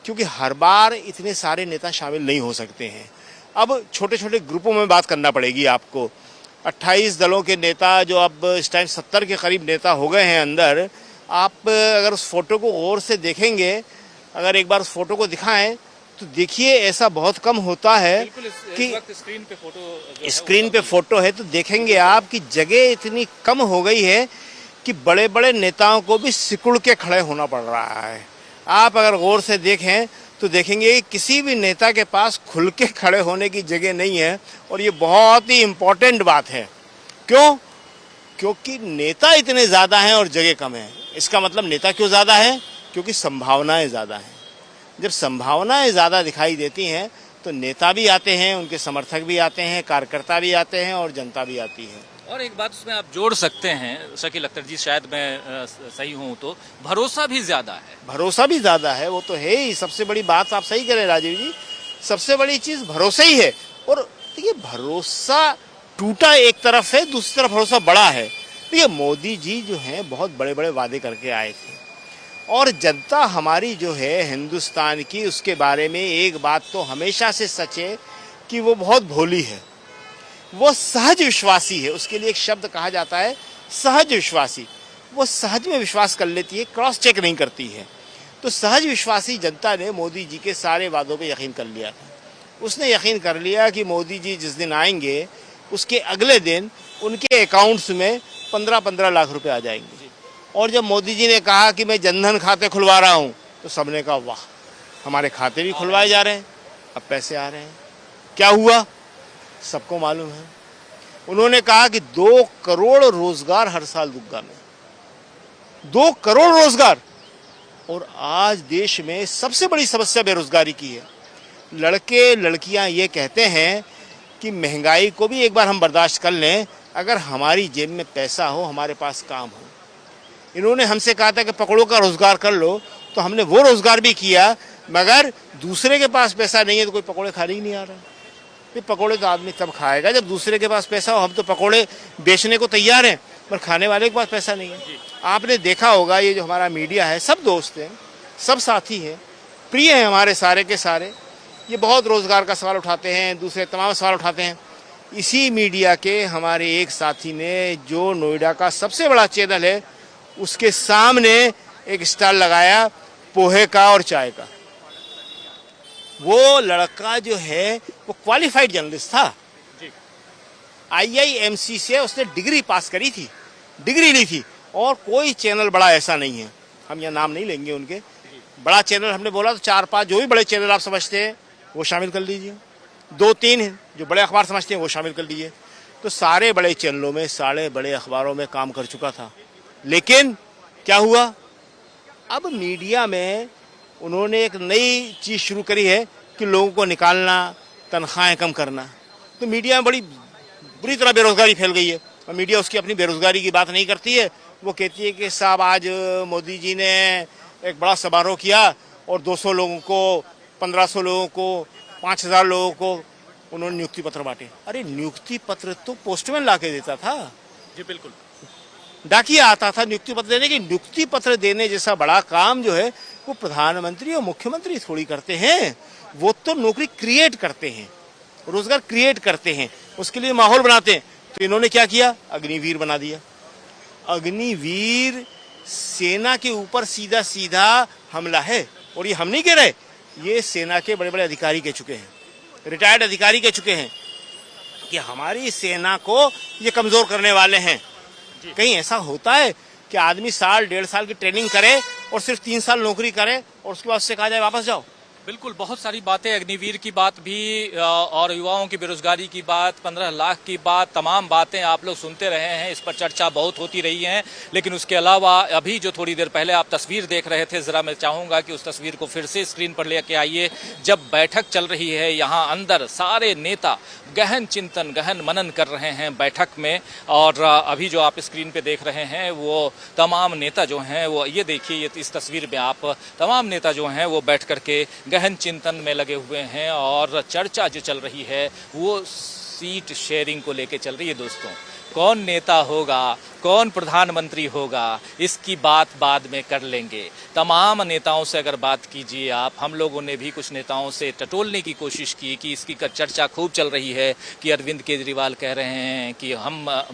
क्योंकि हर बार इतने सारे नेता शामिल नहीं हो सकते हैं। अब छोटे छोटे ग्रुपों में बात करना पड़ेगी आपको। 28 दलों के नेता जो अब इस टाइम 70 के करीब नेता हो गए हैं अंदर, आप अगर उस फोटो को गौर से देखेंगे, अगर एक बार उस फोटो को दिखाएं तो देखिए ऐसा बहुत कम होता है कि स्क्रीन पे फोटो है तो देखेंगे आप कि जगह इतनी कम हो गई है कि बड़े बड़े नेताओं को भी सिकुड़ के खड़े होना पड़ रहा है। आप अगर गौर से देखें तो देखेंगे कि किसी भी नेता के पास खुल के खड़े होने की जगह नहीं है, और ये बहुत ही इम्पोर्टेंट बात है। क्यों? क्योंकि नेता इतने ज़्यादा हैं और जगह कम है। इसका मतलब नेता क्यों ज़्यादा है? क्योंकि संभावनाएं ज़्यादा हैं। जब संभावनाएं ज़्यादा दिखाई देती हैं तो नेता भी आते हैं, उनके समर्थक भी आते हैं, कार्यकर्ता भी आते हैं और जनता भी आती है। और एक बात उसमें आप जोड़ सकते हैं शकील अख्तर जी, शायद मैं सही हूं तो, भरोसा भी ज्यादा है। भरोसा भी ज़्यादा है, वो तो है ही। सबसे बड़ी बात आप सही करें राजीव जी, सबसे बड़ी चीज़ भरोसा ही है। और देखिए भरोसा टूटा एक तरफ है, दूसरी तरफ भरोसा बड़ा है। देखिए मोदी जी जो हैं बहुत बड़े बड़े वादे करके आए थे, और जनता हमारी जो है हिंदुस्तान की, उसके बारे में एक बात तो हमेशा से सच है कि वो बहुत भोली है, वो सहज विश्वासी है। उसके लिए एक शब्द कहा जाता है सहज विश्वासी। वो सहज में विश्वास कर लेती है, क्रॉस चेक नहीं करती है। तो सहज विश्वासी जनता ने मोदी जी के सारे वादों पे यकीन कर लिया था। उसने यकीन कर लिया कि मोदी जी जिस दिन आएंगे उसके अगले दिन उनके अकाउंट्स में 15-15 लाख रुपए आ जाएंगे। और जब मोदी जी ने कहा कि मैं जनधन खाते खुलवा रहा हूँ तो सबने कहा वाह, हमारे खाते भी खुलवाए जा रहे हैं, अब पैसे आ रहे हैं। क्या हुआ सबको मालूम है। उन्होंने कहा कि 2 करोड़ रोजगार हर साल दूंगा मैं, 2 करोड़ रोजगार। और आज देश में सबसे बड़ी समस्या बेरोजगारी की है। लड़के लड़कियां ये कहते हैं कि महंगाई को भी एक बार हम बर्दाश्त कर लें, अगर हमारी जेब में पैसा हो, हमारे पास काम हो। इन्होंने हमसे कहा था कि पकड़ों का रोजगार कर लो, तो हमने वो रोजगार भी किया, मगर दूसरे के पास पैसा नहीं है तो कोई पकौड़े खाने ही नहीं आ रहा। ये पकौड़े तो आदमी तब खाएगा जब दूसरे के पास पैसा हो। हम तो पकौड़े बेचने को तैयार हैं, पर खाने वाले के पास पैसा नहीं है। आपने देखा होगा ये जो हमारा मीडिया है, सब दोस्त हैं, सब साथी हैं, प्रिय हैं हमारे सारे के सारे। ये बहुत रोजगार का सवाल उठाते हैं, दूसरे तमाम सवाल उठाते हैं। इसी मीडिया के हमारे एक साथी ने, जो नोएडा का सबसे बड़ा चैनल है, उसके सामने एक स्टॉल लगाया पोहे का और चाय का। वो लड़का जो है वो क्वालिफाइड जर्नलिस्ट था, IIMC से उसने डिग्री पास करी थी, डिग्री ली थी। और कोई चैनल बड़ा ऐसा नहीं है, हम यहाँ नाम नहीं लेंगे उनके। बड़ा चैनल हमने बोला तो 4-5 जो भी बड़े चैनल आप समझते हैं वो शामिल कर लीजिए, 2-3 जो बड़े अखबार समझते हैं वो शामिल कर लीजिए। तो सारे बड़े चैनलों में, सारे बड़े अखबारों में काम कर चुका था। लेकिन क्या हुआ, अब मीडिया में उन्होंने एक नई चीज़ शुरू करी है कि लोगों को निकालना, तनख्वाहें कम करना। तो मीडिया में बड़ी बुरी तरह बेरोजगारी फैल गई है। और मीडिया उसकी अपनी बेरोजगारी की बात नहीं करती है, वो कहती है कि साहब आज मोदी जी ने एक बड़ा समारोह किया और 200 लोगों को, 1500 लोगों को, 5000 लोगों को उन्होंने नियुक्ति पत्र बांटे। अरे नियुक्ति पत्र तो पोस्टमैन ला के देता था। जी बिल्कुल, डाकिया आता था नियुक्ति पत्र देने की। नियुक्ति पत्र देने जैसा बड़ा काम जो है वो प्रधानमंत्री और मुख्यमंत्री थोड़ी करते हैं। वो तो नौकरी क्रिएट करते हैं, रोजगार क्रिएट करते हैं, उसके लिए माहौल बनाते हैं। तो इन्होंने क्या किया, अग्निवीर बना दिया। अग्निवीर सेना के ऊपर सीधा सीधा हमला है। और ये हम नहीं कह रहे, ये सेना के बड़े बड़े अधिकारी कह चुके हैं, रिटायर्ड अधिकारी कह चुके हैं कि हमारी सेना को ये कमजोर करने वाले हैं। कहीं ऐसा होता है कि आदमी 1.5 साल की ट्रेनिंग करे और सिर्फ 3 साल नौकरी करे और उसके बाद उससे कहा जाए वापस जाओ? बिल्कुल, बहुत सारी बातें, अग्निवीर की बात भी और युवाओं की बेरोजगारी की बात, 15 लाख की बात, तमाम बातें आप लोग सुनते रहे हैं, इस पर चर्चा बहुत होती रही है। लेकिन उसके अलावा अभी जो थोड़ी देर पहले आप तस्वीर देख रहे थे, जरा मैं चाहूंगा कि उस तस्वीर को फिर से स्क्रीन पर लेके आइए। जब बैठक चल रही है यहाँ अंदर, सारे नेता गहन चिंतन, गहन मनन कर रहे हैं बैठक में। और अभी जो आप स्क्रीन पे देख रहे हैं वो तमाम नेता जो हैं, वो ये देखिए, इस तस्वीर में आप तमाम नेता जो हैं वो बैठ करके गहन चिंतन में लगे हुए हैं और चर्चा जो चल रही है वो सीट शेयरिंग को लेके चल रही है दोस्तों। कौन नेता होगा, कौन प्रधानमंत्री होगा, इसकी बात बाद में कर लेंगे। तमाम नेताओं से अगर बात कीजिए आप, हम लोगों ने भी कुछ नेताओं से टटोलने की कोशिश की कि इसकी चर्चा खूब चल रही है कि अरविंद केजरीवाल कह रहे हैं कि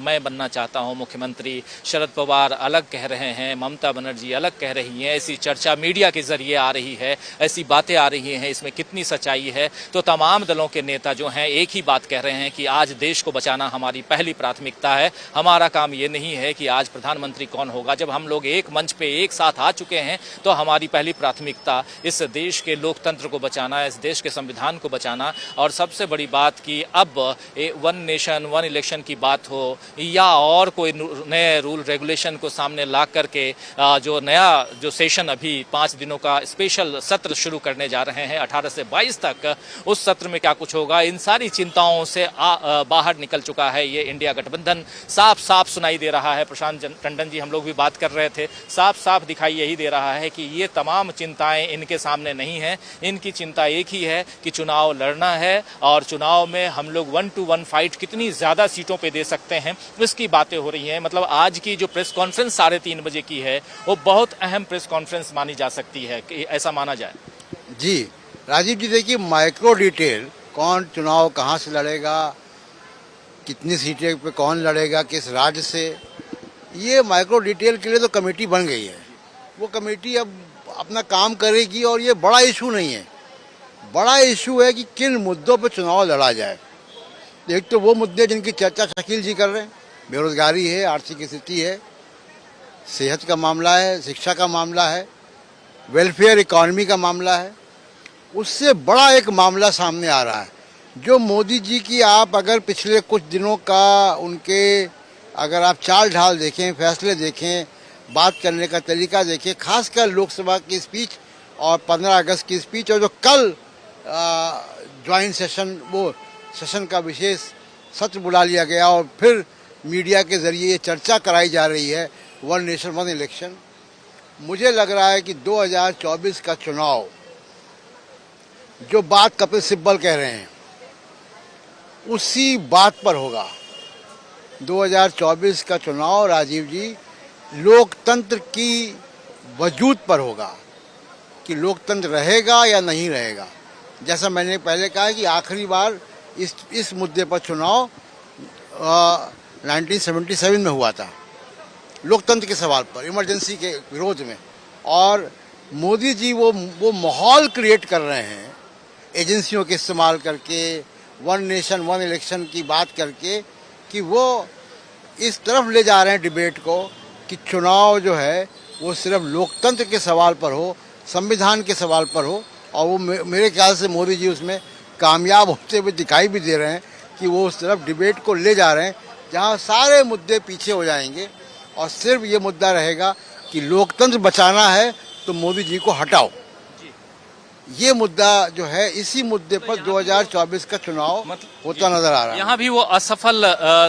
मैं बनना चाहता हूं मुख्यमंत्री, शरद पवार अलग कह रहे हैं, ममता बनर्जी अलग कह रही हैं, ऐसी चर्चा मीडिया के जरिए आ रही है, ऐसी बातें आ रही हैं, इसमें कितनी सच्चाई है। तो तमाम दलों के नेता जो हैं एक ही बात कह रहे हैं कि आज देश को बचाना हमारी पहली प्राथमिकता है। हमारा काम ये नहीं है कि आज प्रधानमंत्री कौन होगा। जब हम लोग एक मंच पे एक साथ आ चुके हैं तो हमारी पहली प्राथमिकता इस देश के लोकतंत्र को बचाना, इस देश के संविधान को बचाना। और सबसे बड़ी बात कि अब वन नेशन वन इलेक्शन की बात हो या और कोई नए रूल रेगुलेशन को सामने ला करके जो नया जो सेशन अभी 5 दिनों का स्पेशल सत्र शुरू करने जा रहे हैं 18 से 22 तक, उस सत्र में क्या कुछ होगा, इन सारी चिंताओं से बाहर निकल चुका है ये इंडिया गठबंधन। साफ साफ सुनाई दे रहा है, प्रशांत टंडन जी हम लोग भी बात कर रहे थे, साफ साफ दिखाई यही दे रहा है कि ये तमाम चिंताएं इनके सामने नहीं है। इनकी चिंता एक ही है कि चुनाव लड़ना है और चुनाव में हम लोग 1 to 1 फाइट कितनी ज्यादा सीटों पे दे सकते हैं, इसकी बातें हो रही हैं। मतलब आज की जो प्रेस कॉन्फ्रेंस 3:30 बजे की है वो बहुत अहम प्रेस कॉन्फ्रेंस मानी जा सकती है, कि ऐसा माना जाए। जी राजीव जी, देखिए माइक्रो डिटेल, कौन चुनाव कहाँ से लड़ेगा, कितनी सीटें पे कौन लड़ेगा, किस राज्य से, ये माइक्रो डिटेल के लिए तो कमेटी बन गई है। वो कमेटी अब अपना काम करेगी और ये बड़ा इशू नहीं है। बड़ा इशू है कि किन मुद्दों पर चुनाव लड़ा जाए। एक तो वो मुद्दे जिनकी चर्चा शकील जी कर रहे हैं, बेरोजगारी है, आर्थिक स्थिति है, सेहत का मामला है, शिक्षा का मामला है, वेलफेयर इकॉनमी का मामला है। उससे बड़ा एक मामला सामने आ रहा है जो मोदी जी की, आप अगर पिछले कुछ दिनों का उनके अगर आप चाल ढाल देखें, फैसले देखें, बात करने का तरीका देखें, खासकर लोकसभा की स्पीच और 15 अगस्त की स्पीच और जो कल ज्वाइंट सेशन, वो सेशन का विशेष सत्र बुला लिया गया और फिर मीडिया के जरिए ये चर्चा कराई जा रही है वन नेशन वन इलेक्शन। मुझे लग रहा है कि 2024 का चुनाव, जो बात कपिल सिब्बल कह रहे हैं उसी बात पर होगा। 2024 का चुनाव राजीव जी लोकतंत्र की वजूद पर होगा कि लोकतंत्र रहेगा या नहीं रहेगा। जैसा मैंने पहले कहा कि आखिरी बार इस मुद्दे पर चुनाव 1977 में हुआ था, लोकतंत्र के सवाल पर, इमरजेंसी के विरोध में। और मोदी जी वो माहौल क्रिएट कर रहे हैं एजेंसियों के इस्तेमाल करके, वन नेशन वन इलेक्शन की बात करके, कि वो इस तरफ ले जा रहे हैं डिबेट को कि चुनाव जो है वो सिर्फ लोकतंत्र के सवाल पर हो, संविधान के सवाल पर हो। और वो मेरे ख्याल से मोदी जी उसमें कामयाब होते हुए दिखाई भी दे रहे हैं कि वो उस तरफ डिबेट को ले जा रहे हैं जहाँ सारे मुद्दे पीछे हो जाएंगे और सिर्फ ये मुद्दा रहेगा कि लोकतंत्र बचाना है तो मोदी जी को हटाओ। ये मुद्दा जो है, इसी मुद्दे पर 2024 का चुनाव होता नजर आ रहा है। यहाँ भी वो असफल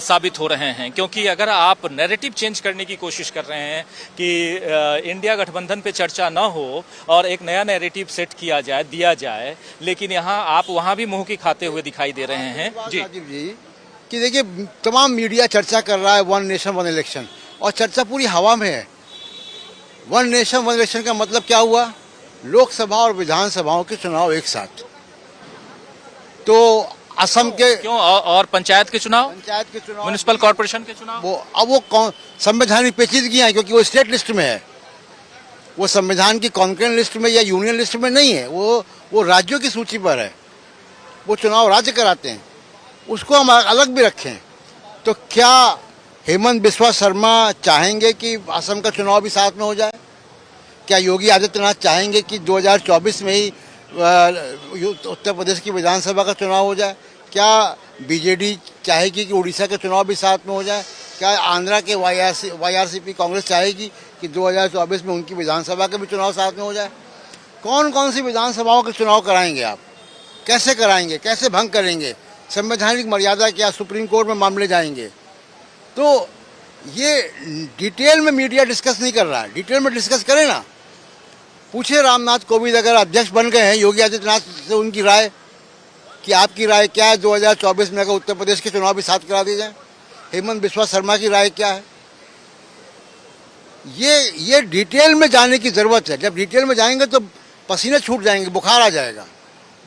साबित हो रहे हैं, क्योंकि अगर आप नैरेटिव चेंज करने की कोशिश कर रहे हैं कि इंडिया गठबंधन पे चर्चा न हो और एक नया नैरेटिव सेट किया जाए, दिया जाए, लेकिन यहाँ आप वहाँ भी मुंह की खाते हुए दिखाई दे रहे हैं। जी राजीव जी, कि देखिए तमाम मीडिया चर्चा कर रहा है वन नेशन वन इलेक्शन, और चर्चा पूरी हवा में है। वन नेशन वन इलेक्शन का मतलब क्या हुआ? लोकसभा और विधानसभाओं के चुनाव एक साथ। तो असम के क्यों, और पंचायत के चुनाव, म्युनिसिपल कॉर्पोरेशन के चुनाव, वो कौन संवैधानिक पेचीदगियां हैं, क्योंकि वो स्टेट लिस्ट में है, वो संविधान की कॉन्करेंट लिस्ट में या यूनियन लिस्ट में नहीं है, वो राज्यों की सूची पर है। वो चुनाव राज्य कराते हैं, उसको हम अलग भी रखें। तो क्या हेमंत बिस्वा शर्मा चाहेंगे कि असम का चुनाव भी साथ में हो जाए? क्या योगी आदित्यनाथ चाहेंगे कि 2024 में ही उत्तर प्रदेश की विधानसभा का चुनाव हो जाए? क्या बीजेडी चाहेगी कि उड़ीसा के चुनाव भी साथ में हो जाए? क्या आंध्रा के वाईआरसीपी कांग्रेस चाहेगी कि 2024 में उनकी विधानसभा के भी चुनाव साथ में हो जाए? कौन कौन सी विधानसभाओं के चुनाव कराएंगे आप? कैसे कराएंगे? कैसे भंग करेंगे? संवैधानिक मर्यादा क्या? सुप्रीम कोर्ट में मामले जाएंगे? तो ये डिटेल में मीडिया डिस्कस नहीं कर रहा है। डिटेल में डिस्कस करें ना, पूछे रामनाथ कोविंद अगर अध्यक्ष बन गए हैं योगी आदित्यनाथ से उनकी राय कि आपकी राय क्या है 2024 में अगर उत्तर प्रदेश के चुनाव भी साथ करा दिए जाए। हेमंत बिस्वा शर्मा की राय क्या है। ये डिटेल में जाने की जरूरत है। जब डिटेल में जाएंगे तो पसीने छूट जाएंगे, बुखार आ जाएगा।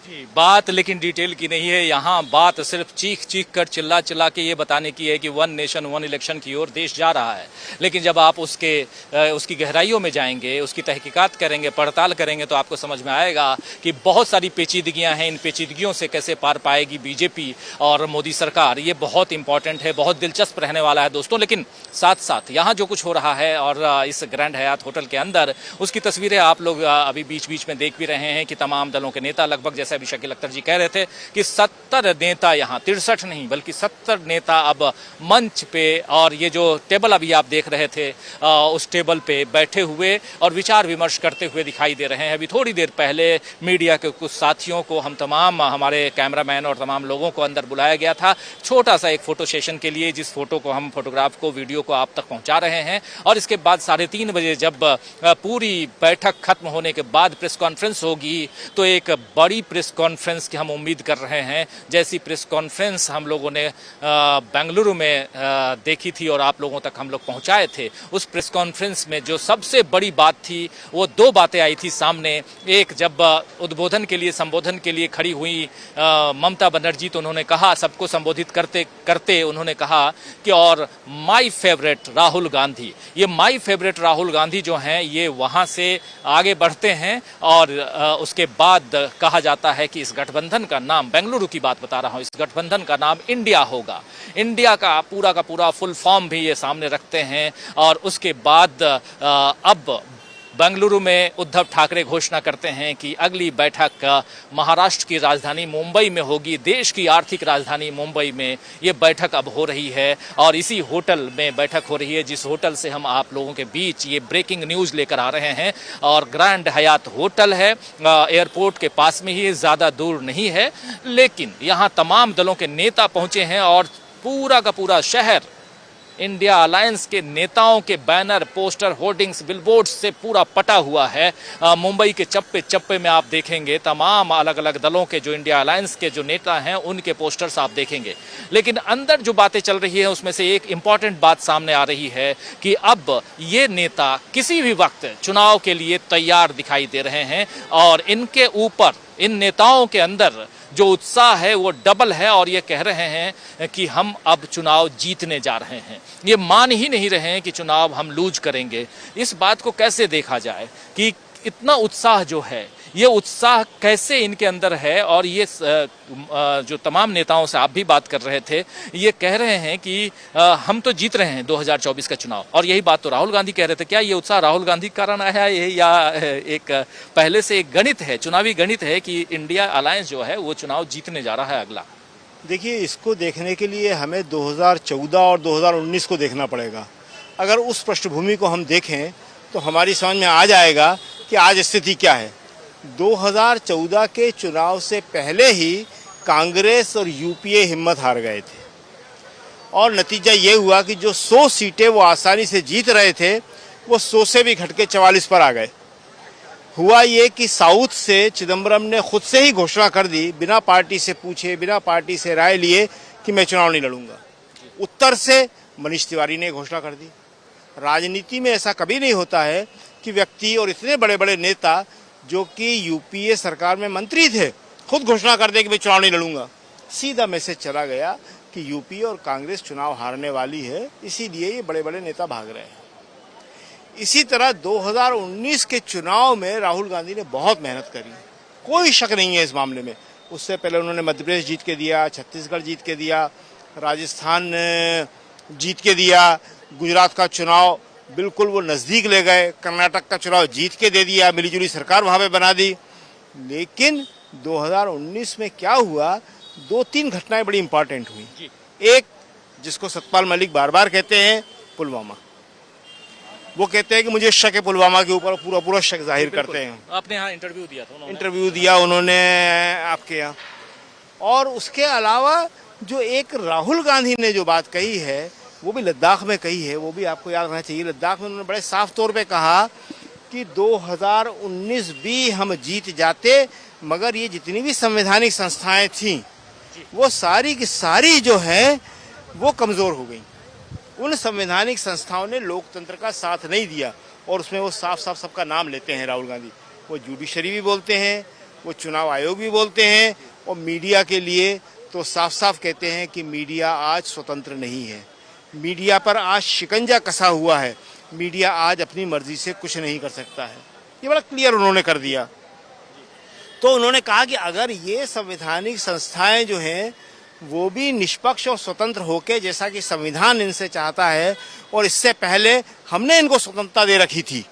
जी, बात लेकिन डिटेल की नहीं है। यहाँ बात सिर्फ चीख चीख कर चिल्ला चिल्ला के ये बताने की है कि वन नेशन वन इलेक्शन की ओर देश जा रहा है। लेकिन जब आप उसकी गहराइयों में जाएंगे, उसकी तहकीकात करेंगे, पड़ताल करेंगे, तो आपको समझ में आएगा कि बहुत सारी पेचीदगियां हैं। इन पेचीदगियों से कैसे पार पाएगी बीजेपी और मोदी सरकार, ये बहुत इंपॉर्टेंट है, बहुत दिलचस्प रहने वाला है दोस्तों। लेकिन साथ साथ यहाँ जो कुछ हो रहा है और इस ग्रैंड हयात होटल के अंदर, उसकी तस्वीरें आप लोग अभी बीच बीच में देख भी रहे हैं कि तमाम दलों के नेता, लगभग जैसे अभी शकील अख्तर जी कह रहे थे कि 70 नेता यहाँ, 63 नहीं बल्कि 70 नेता अब मंच पे, और ये जो टेबल अभी आप देख रहे थे उस टेबल पे बैठे हुए और विचार विमर्श करते हुए दिखाई दे रहे हैं। अभी थोड़ी देर पहले मीडिया के कुछ साथियों को, हम तमाम, हमारे कैमरामैन और तमाम लोगों को अंदर बुलाया गया था छोटा सा एक फोटो सेशन के लिए, जिस फोटो को हम, फोटोग्राफ को, वीडियो को आप तक पहुंचा रहे हैं। और इसके बाद 3:30 बजे जब पूरी बैठक खत्म होने के बाद प्रेस कॉन्फ्रेंस होगी, तो एक बड़ी प्रेस कॉन्फ्रेंस की हम उम्मीद कर रहे हैं। जैसी प्रेस कॉन्फ्रेंस हम लोगों ने बेंगलुरु में देखी थी और आप लोगों तक हम लोग पहुंचाए थे, उस प्रेस कॉन्फ्रेंस में जो सबसे बड़ी बात थी वो 2 बातें आई थी सामने। एक, जब उद्बोधन के लिए, संबोधन के लिए खड़ी हुई ममता बनर्जी, तो उन्होंने कहा, सबको संबोधित करते करते उन्होंने कहा कि और माय फेवरेट राहुल गांधी। ये माय फेवरेट राहुल गांधी जो हैं, ये वहां से आगे बढ़ते हैं और उसके बाद कहा जाता है कि इस गठबंधन का नाम, बेंगलुरु की बात बता रहा हूं, इस गठबंधन का नाम इंडिया होगा। इंडिया का पूरा फुल फॉर्म भी ये सामने रखते हैं। और उसके बाद अब बेंगलुरु में उद्धव ठाकरे घोषणा करते हैं कि अगली बैठक महाराष्ट्र की राजधानी मुंबई में होगी। देश की आर्थिक राजधानी मुंबई में ये बैठक अब हो रही है और इसी होटल में बैठक हो रही है, जिस होटल से हम आप लोगों के बीच ये ब्रेकिंग न्यूज़ लेकर आ रहे हैं। और ग्रैंड हयात होटल है, एयरपोर्ट के पास में ही, ज़्यादा दूर नहीं है। लेकिन यहाँ तमाम दलों के नेता पहुँचे हैं और पूरा का पूरा शहर इंडिया अलायंस के नेताओं के बैनर, पोस्टर, होर्डिंग्स, बिलबोर्ड्स से पूरा पटा हुआ है। मुंबई के चप्पे चप्पे में आप देखेंगे तमाम अलग अलग दलों के, जो इंडिया अलायंस के जो नेता हैं, उनके पोस्टर्स आप देखेंगे। लेकिन अंदर जो बातें चल रही है उसमें से एक इंपॉर्टेंट बात सामने आ रही है कि अब ये नेता किसी भी वक्त चुनाव के लिए तैयार दिखाई दे रहे हैं और इनके ऊपर, इन नेताओं के अंदर जो उत्साह है वो डबल है और ये कह रहे हैं कि हम अब चुनाव जीतने जा रहे हैं। ये मान ही नहीं रहे हैं कि चुनाव हम लूज करेंगे। इस बात को कैसे देखा जाए कि इतना उत्साह जो है, ये उत्साह कैसे इनके अंदर है। और ये जो तमाम नेताओं से आप भी बात कर रहे थे, ये कह रहे हैं कि हम तो जीत रहे हैं 2024 का चुनाव। और यही बात तो राहुल गांधी कह रहे थे। क्या ये उत्साह राहुल गांधी के कारण आया है या एक पहले से एक गणित है, चुनावी गणित है कि इंडिया अलायंस जो है वो चुनाव जीतने जा रहा है अगला? देखिए, इसको देखने के लिए हमें 2014 और 2019 को देखना पड़ेगा। अगर उस पृष्ठभूमि को हम देखें तो हमारी समझ में आ जाएगा कि आज स्थिति क्या है। 2014 के चुनाव से पहले ही कांग्रेस और यूपीए हिम्मत हार गए थे और नतीजा ये हुआ कि जो 100 सीटें वो आसानी से जीत रहे थे, वो 100 से भी घट के 44 पर आ गए। हुआ ये कि साउथ से चिदम्बरम ने खुद से ही घोषणा कर दी, बिना पार्टी से पूछे, बिना पार्टी से राय लिए, कि मैं चुनाव नहीं लड़ूंगा। उत्तर से मनीष तिवारी ने घोषणा कर दी। राजनीति में ऐसा कभी नहीं होता है कि व्यक्ति और इतने बड़े बड़े नेता जो कि यूपीए सरकार में मंत्री थे, खुद घोषणा कर दे कि मैं चुनाव नहीं लड़ूंगा। सीधा मैसेज चला गया कि यूपीए और कांग्रेस चुनाव हारने वाली है, इसीलिए ये बड़े बड़े नेता भाग रहे हैं। इसी तरह 2019 के चुनाव में राहुल गांधी ने बहुत मेहनत करी, कोई शक नहीं है इस मामले में। उससे पहले उन्होंने मध्य प्रदेश जीत के दिया, छत्तीसगढ़ जीत के दिया, राजस्थान जीत के दिया, गुजरात का चुनाव बिल्कुल वो नज़दीक ले गए, कर्नाटक का चुनाव जीत के दे दिया, मिलीजुली सरकार वहाँ पे बना दी। लेकिन 2019 में क्या हुआ, 2-3 घटनाएं बड़ी इंपॉर्टेंट हुई। एक, जिसको सतपाल मलिक बार बार कहते हैं, पुलवामा। वो कहते हैं कि मुझे शक है पुलवामा के ऊपर, पूरा शक जाहिर करते हैं। आपने यहाँ इंटरव्यू दिया था, इंटरव्यू दिया उन्होंने आपके यहाँ। और उसके अलावा जो एक राहुल गांधी ने जो बात कही है, वो भी लद्दाख में कही है, वो भी आपको याद रखना चाहिए। लद्दाख में उन्होंने बड़े साफ तौर पे कहा कि कि 2019 भी हम जीत जाते, मगर ये जितनी भी संवैधानिक संस्थाएं थीं वो सारी की सारी जो है वो कमज़ोर हो गई। उन संवैधानिक संस्थाओं ने लोकतंत्र का साथ नहीं दिया और उसमें वो साफ साफ सबका नाम लेते हैं राहुल गांधी। वो जुडिशरी भी बोलते हैं, वो चुनाव आयोग भी बोलते हैं, और मीडिया के लिए तो साफ साफ कहते हैं कि मीडिया आज स्वतंत्र नहीं है, मीडिया पर आज शिकंजा कसा हुआ है, मीडिया आज अपनी मर्जी से कुछ नहीं कर सकता है। ये बड़ा क्लियर उन्होंने कर दिया। तो उन्होंने कहा कि अगर ये संवैधानिक संस्थाएं जो हैं वो भी निष्पक्ष और स्वतंत्र होकर, जैसा कि संविधान इनसे चाहता है और इससे पहले हमने इनको स्वतंत्रता दे रखी थी,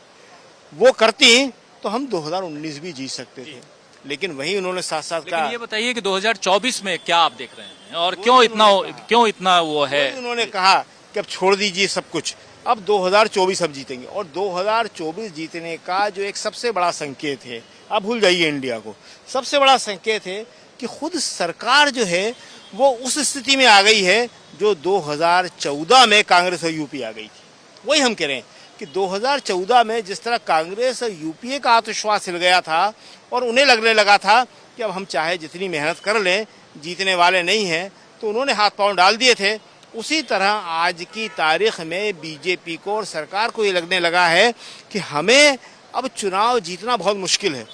वो करती तो हम 2019 भी जीत सकते थे। लेकिन वही उन्होंने साथ साथ कहा। ये बताइए कि 2024 में क्या आप देख रहे हैं और क्यों इतना वो है? उन्होंने कहा कि अब छोड़ दीजिए सब कुछ, अब 2024 हम जीतेंगे। और 2024 जीतने का जो एक सबसे बड़ा संकेत है, आप भूल जाइए इंडिया को, सबसे बड़ा संकेत है कि खुद सरकार जो है वो उस स्थिति में आ गई है जो 2014 में कांग्रेस और यूपी आ गई थी। वही हम कह रहे हैं कि 2014 में जिस तरह कांग्रेस और यूपीए का आत्मविश्वास हिल गया था और उन्हें लगने लगा था कि अब हम चाहे जितनी मेहनत कर लें जीतने वाले नहीं हैं, तो उन्होंने हाथ पांव डाल दिए थे। उसी तरह आज की तारीख में बीजेपी को और सरकार को ये लगने लगा है कि हमें अब चुनाव जीतना बहुत मुश्किल है।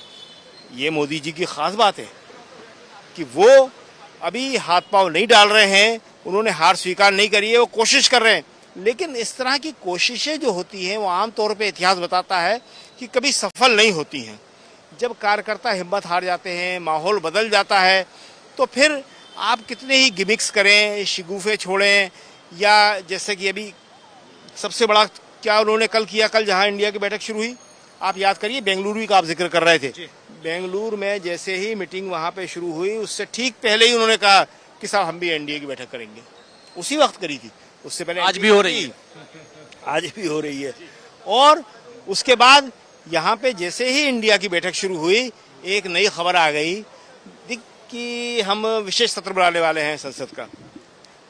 ये मोदी जी की खास बात है कि वो अभी हाथ पांव नहीं डाल रहे हैं, उन्होंने हार स्वीकार नहीं करी है, वो कोशिश कर रहे हैं। लेकिन इस तरह की कोशिशें जो होती हैं वो आमतौर पे इतिहास बताता है कि कभी सफल नहीं होती हैं। जब कार्यकर्ता हिम्मत हार जाते हैं, माहौल बदल जाता है, तो फिर आप कितने ही गिमिक्स करें, शिगुफे छोड़ें, या जैसे कि अभी सबसे बड़ा क्या उन्होंने कल किया, कल जहां इंडिया की बैठक शुरू हुई, आप याद करिए, बेंगलुरु का आप जिक्र कर रहे थे। बेंगलुरु में जैसे ही मीटिंग वहां पे शुरू हुई, उससे ठीक पहले ही उन्होंने कहा कि साहब हम भी एनडीए की बैठक करेंगे। उसी वक्त करी थी, उससे पहले आज भी हो रही है, आज भी हो रही है। और उसके बाद यहाँ पे जैसे ही इंडिया की बैठक शुरू हुई, एक नई खबर आ गई कि हम विशेष सत्र बुलाने वाले हैं संसद का।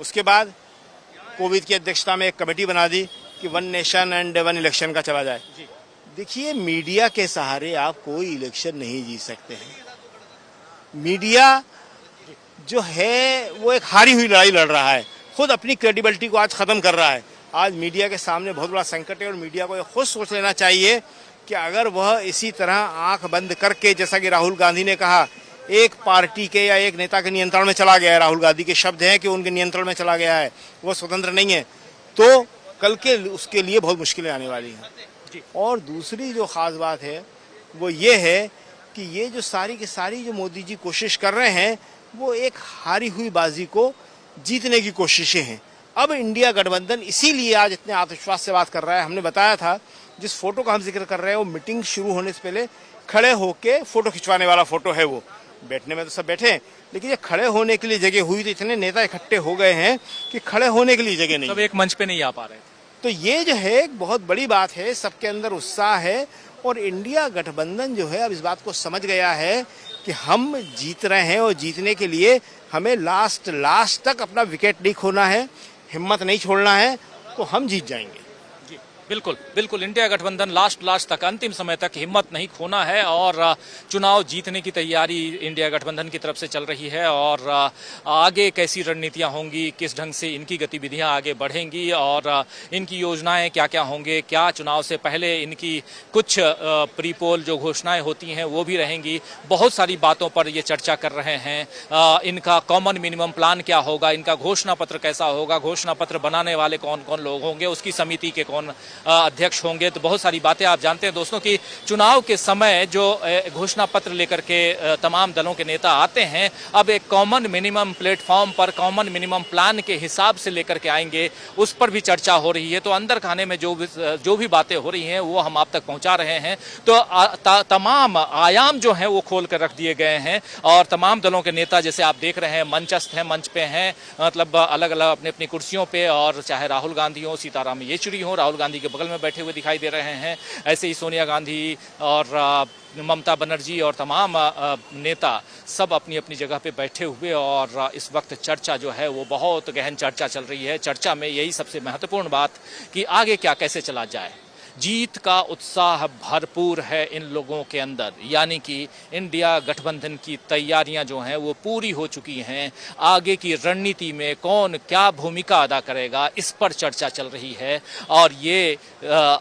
उसके बाद कोविंद की अध्यक्षता में एक कमेटी बना दी कि 1 नेशन एंड 1 इलेक्शन का चला जाए। देखिए, मीडिया के सहारे आप कोई इलेक्शन नहीं जीत सकते हैं। मीडिया जो है वो एक हारी हुई लड़ाई लड़ रहा है, खुद अपनी क्रेडिबिलिटी को आज खत्म कर रहा है। आज मीडिया के सामने बहुत बड़ा संकट है और मीडिया को खुद सोच लेना चाहिए कि अगर वह इसी तरह आंख बंद करके, जैसा कि राहुल गांधी ने कहा, एक पार्टी के या एक नेता के नियंत्रण में चला गया है, राहुल गांधी के शब्द हैं कि उनके नियंत्रण में चला गया है, वह स्वतंत्र नहीं है, तो कल के उसके लिए बहुत मुश्किलें आने वाली हैं। और दूसरी जो खास बात है वो ये है कि ये जो सारी की सारी जो मोदी जी कोशिश कर रहे हैं वो एक हारी हुई बाजी को जीतने की कोशिशें हैं। अब इंडिया गठबंधन इसीलिए आज इतने आत्मविश्वास से बात कर रहा है। हमने बताया था, जिस फोटो का हम जिक्र कर रहे हैं वो मीटिंग शुरू होने से पहले खड़े होके फोटो खिंचवाने वाला फोटो है। वो बैठने में तो सब बैठे हैं, लेकिन ये खड़े होने के लिए जगह हुई तो इतने नेता इकट्ठे हो गए हैं कि खड़े होने के लिए जगह नहीं, सब एक मंच पे नहीं आ पा रहे। तो ये जो है एक बहुत बड़ी बात है, सबके अंदर उत्साह है और इंडिया गठबंधन जो है अब इस बात को समझ गया है कि हम जीत रहे हैं और जीतने के लिए हमें लास्ट तक अपना विकेट नहीं खोना है, हिम्मत नहीं छोड़ना है, तो हम जीत जाएंगे। बिल्कुल बिल्कुल, इंडिया गठबंधन लास्ट तक, अंतिम समय तक हिम्मत नहीं खोना है और चुनाव जीतने की तैयारी इंडिया गठबंधन की तरफ से चल रही है। और आगे कैसी रणनीतियां होंगी, किस ढंग से इनकी गतिविधियां आगे बढ़ेंगी और इनकी योजनाएं क्या क्या होंगे, क्या चुनाव से पहले इनकी कुछ प्री पोल जो घोषणाएं होती हैं वो भी रहेंगी। बहुत सारी बातों पर ये चर्चा कर रहे हैं। इनका कॉमन मिनिमम प्लान क्या होगा, इनका घोषणा पत्र कैसा होगा, घोषणा पत्र बनाने वाले कौन कौन लोग होंगे, उसकी समिति के कौन अध्यक्ष होंगे। तो बहुत सारी बातें आप जानते हैं दोस्तों कि चुनाव के समय जो घोषणा पत्र लेकर के तमाम दलों के नेता आते हैं, अब एक कॉमन मिनिमम प्लेटफॉर्म पर कॉमन मिनिमम प्लान के हिसाब से लेकर के आएंगे, उस पर भी चर्चा हो रही है। तो अंदर खाने में जो भी बातें हो रही हैं वो हम आप तक पहुंचा रहे हैं। तो तमाम आयाम जो हैं वो खोल कर रख दिए गए हैं और तमाम दलों के नेता जैसे आप देख रहे हैं मंचस्थ हैं, मंच पे हैं, मतलब अलग अलग अपनी अपनी कुर्सियों पे, और चाहे राहुल गांधी हो, सीताराम येचुरी हो, राहुल गांधी के बगल में बैठे हुए दिखाई दे रहे हैं, ऐसे ही सोनिया गांधी और ममता बनर्जी और तमाम नेता सब अपनी अपनी जगह पे बैठे हुए। और इस वक्त चर्चा जो है वो बहुत गहन चर्चा चल रही है। चर्चा में यही सबसे महत्वपूर्ण बात कि आगे क्या कैसे चला जाए। जीत का उत्साह भरपूर है इन लोगों के अंदर, यानी कि इंडिया गठबंधन की तैयारियां जो हैं वो पूरी हो चुकी हैं। आगे की रणनीति में कौन क्या भूमिका अदा करेगा, इस पर चर्चा चल रही है। और ये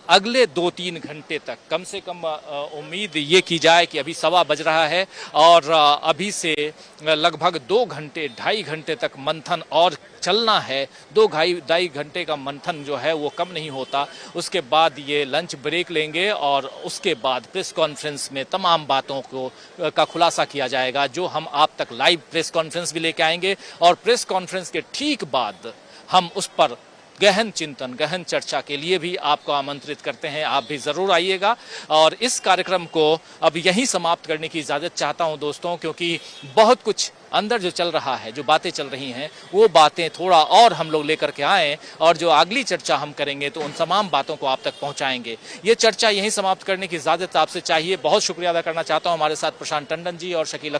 अगले 2-3 घंटे तक, कम से कम उम्मीद ये की जाए कि अभी 1:15 बज रहा है और अभी से लगभग 2 घंटे 2.5 घंटे तक मंथन और चलना है। 2-2.5 घंटे का मंथन जो है वो कम नहीं होता। उसके बाद ये लंच ब्रेक लेंगे और उसके बाद प्रेस कॉन्फ्रेंस में तमाम बातों का खुलासा किया जाएगा, जो हम आप तक लाइव प्रेस कॉन्फ्रेंस भी लेके आएंगे। और प्रेस कॉन्फ्रेंस के ठीक बाद हम उस पर गहन चिंतन, गहन चर्चा के लिए भी आपको आमंत्रित करते हैं। आप भी ज़रूर आइएगा। और इस कार्यक्रम को अब यहीं समाप्त करने की इजाज़त चाहता हूं दोस्तों, क्योंकि बहुत कुछ अंदर जो चल रहा है, जो बातें चल रही हैं, वो बातें थोड़ा और हम लोग लेकर के आएँ और जो अगली चर्चा हम करेंगे तो उन तमाम बातों को आप तक पहुंचाएंगे। ये चर्चा यहीं समाप्त करने की इजाज़त आपसे चाहिए। बहुत शुक्रिया अदा करना चाहता हूं हमारे साथ प्रशांत टंडन जी और शकील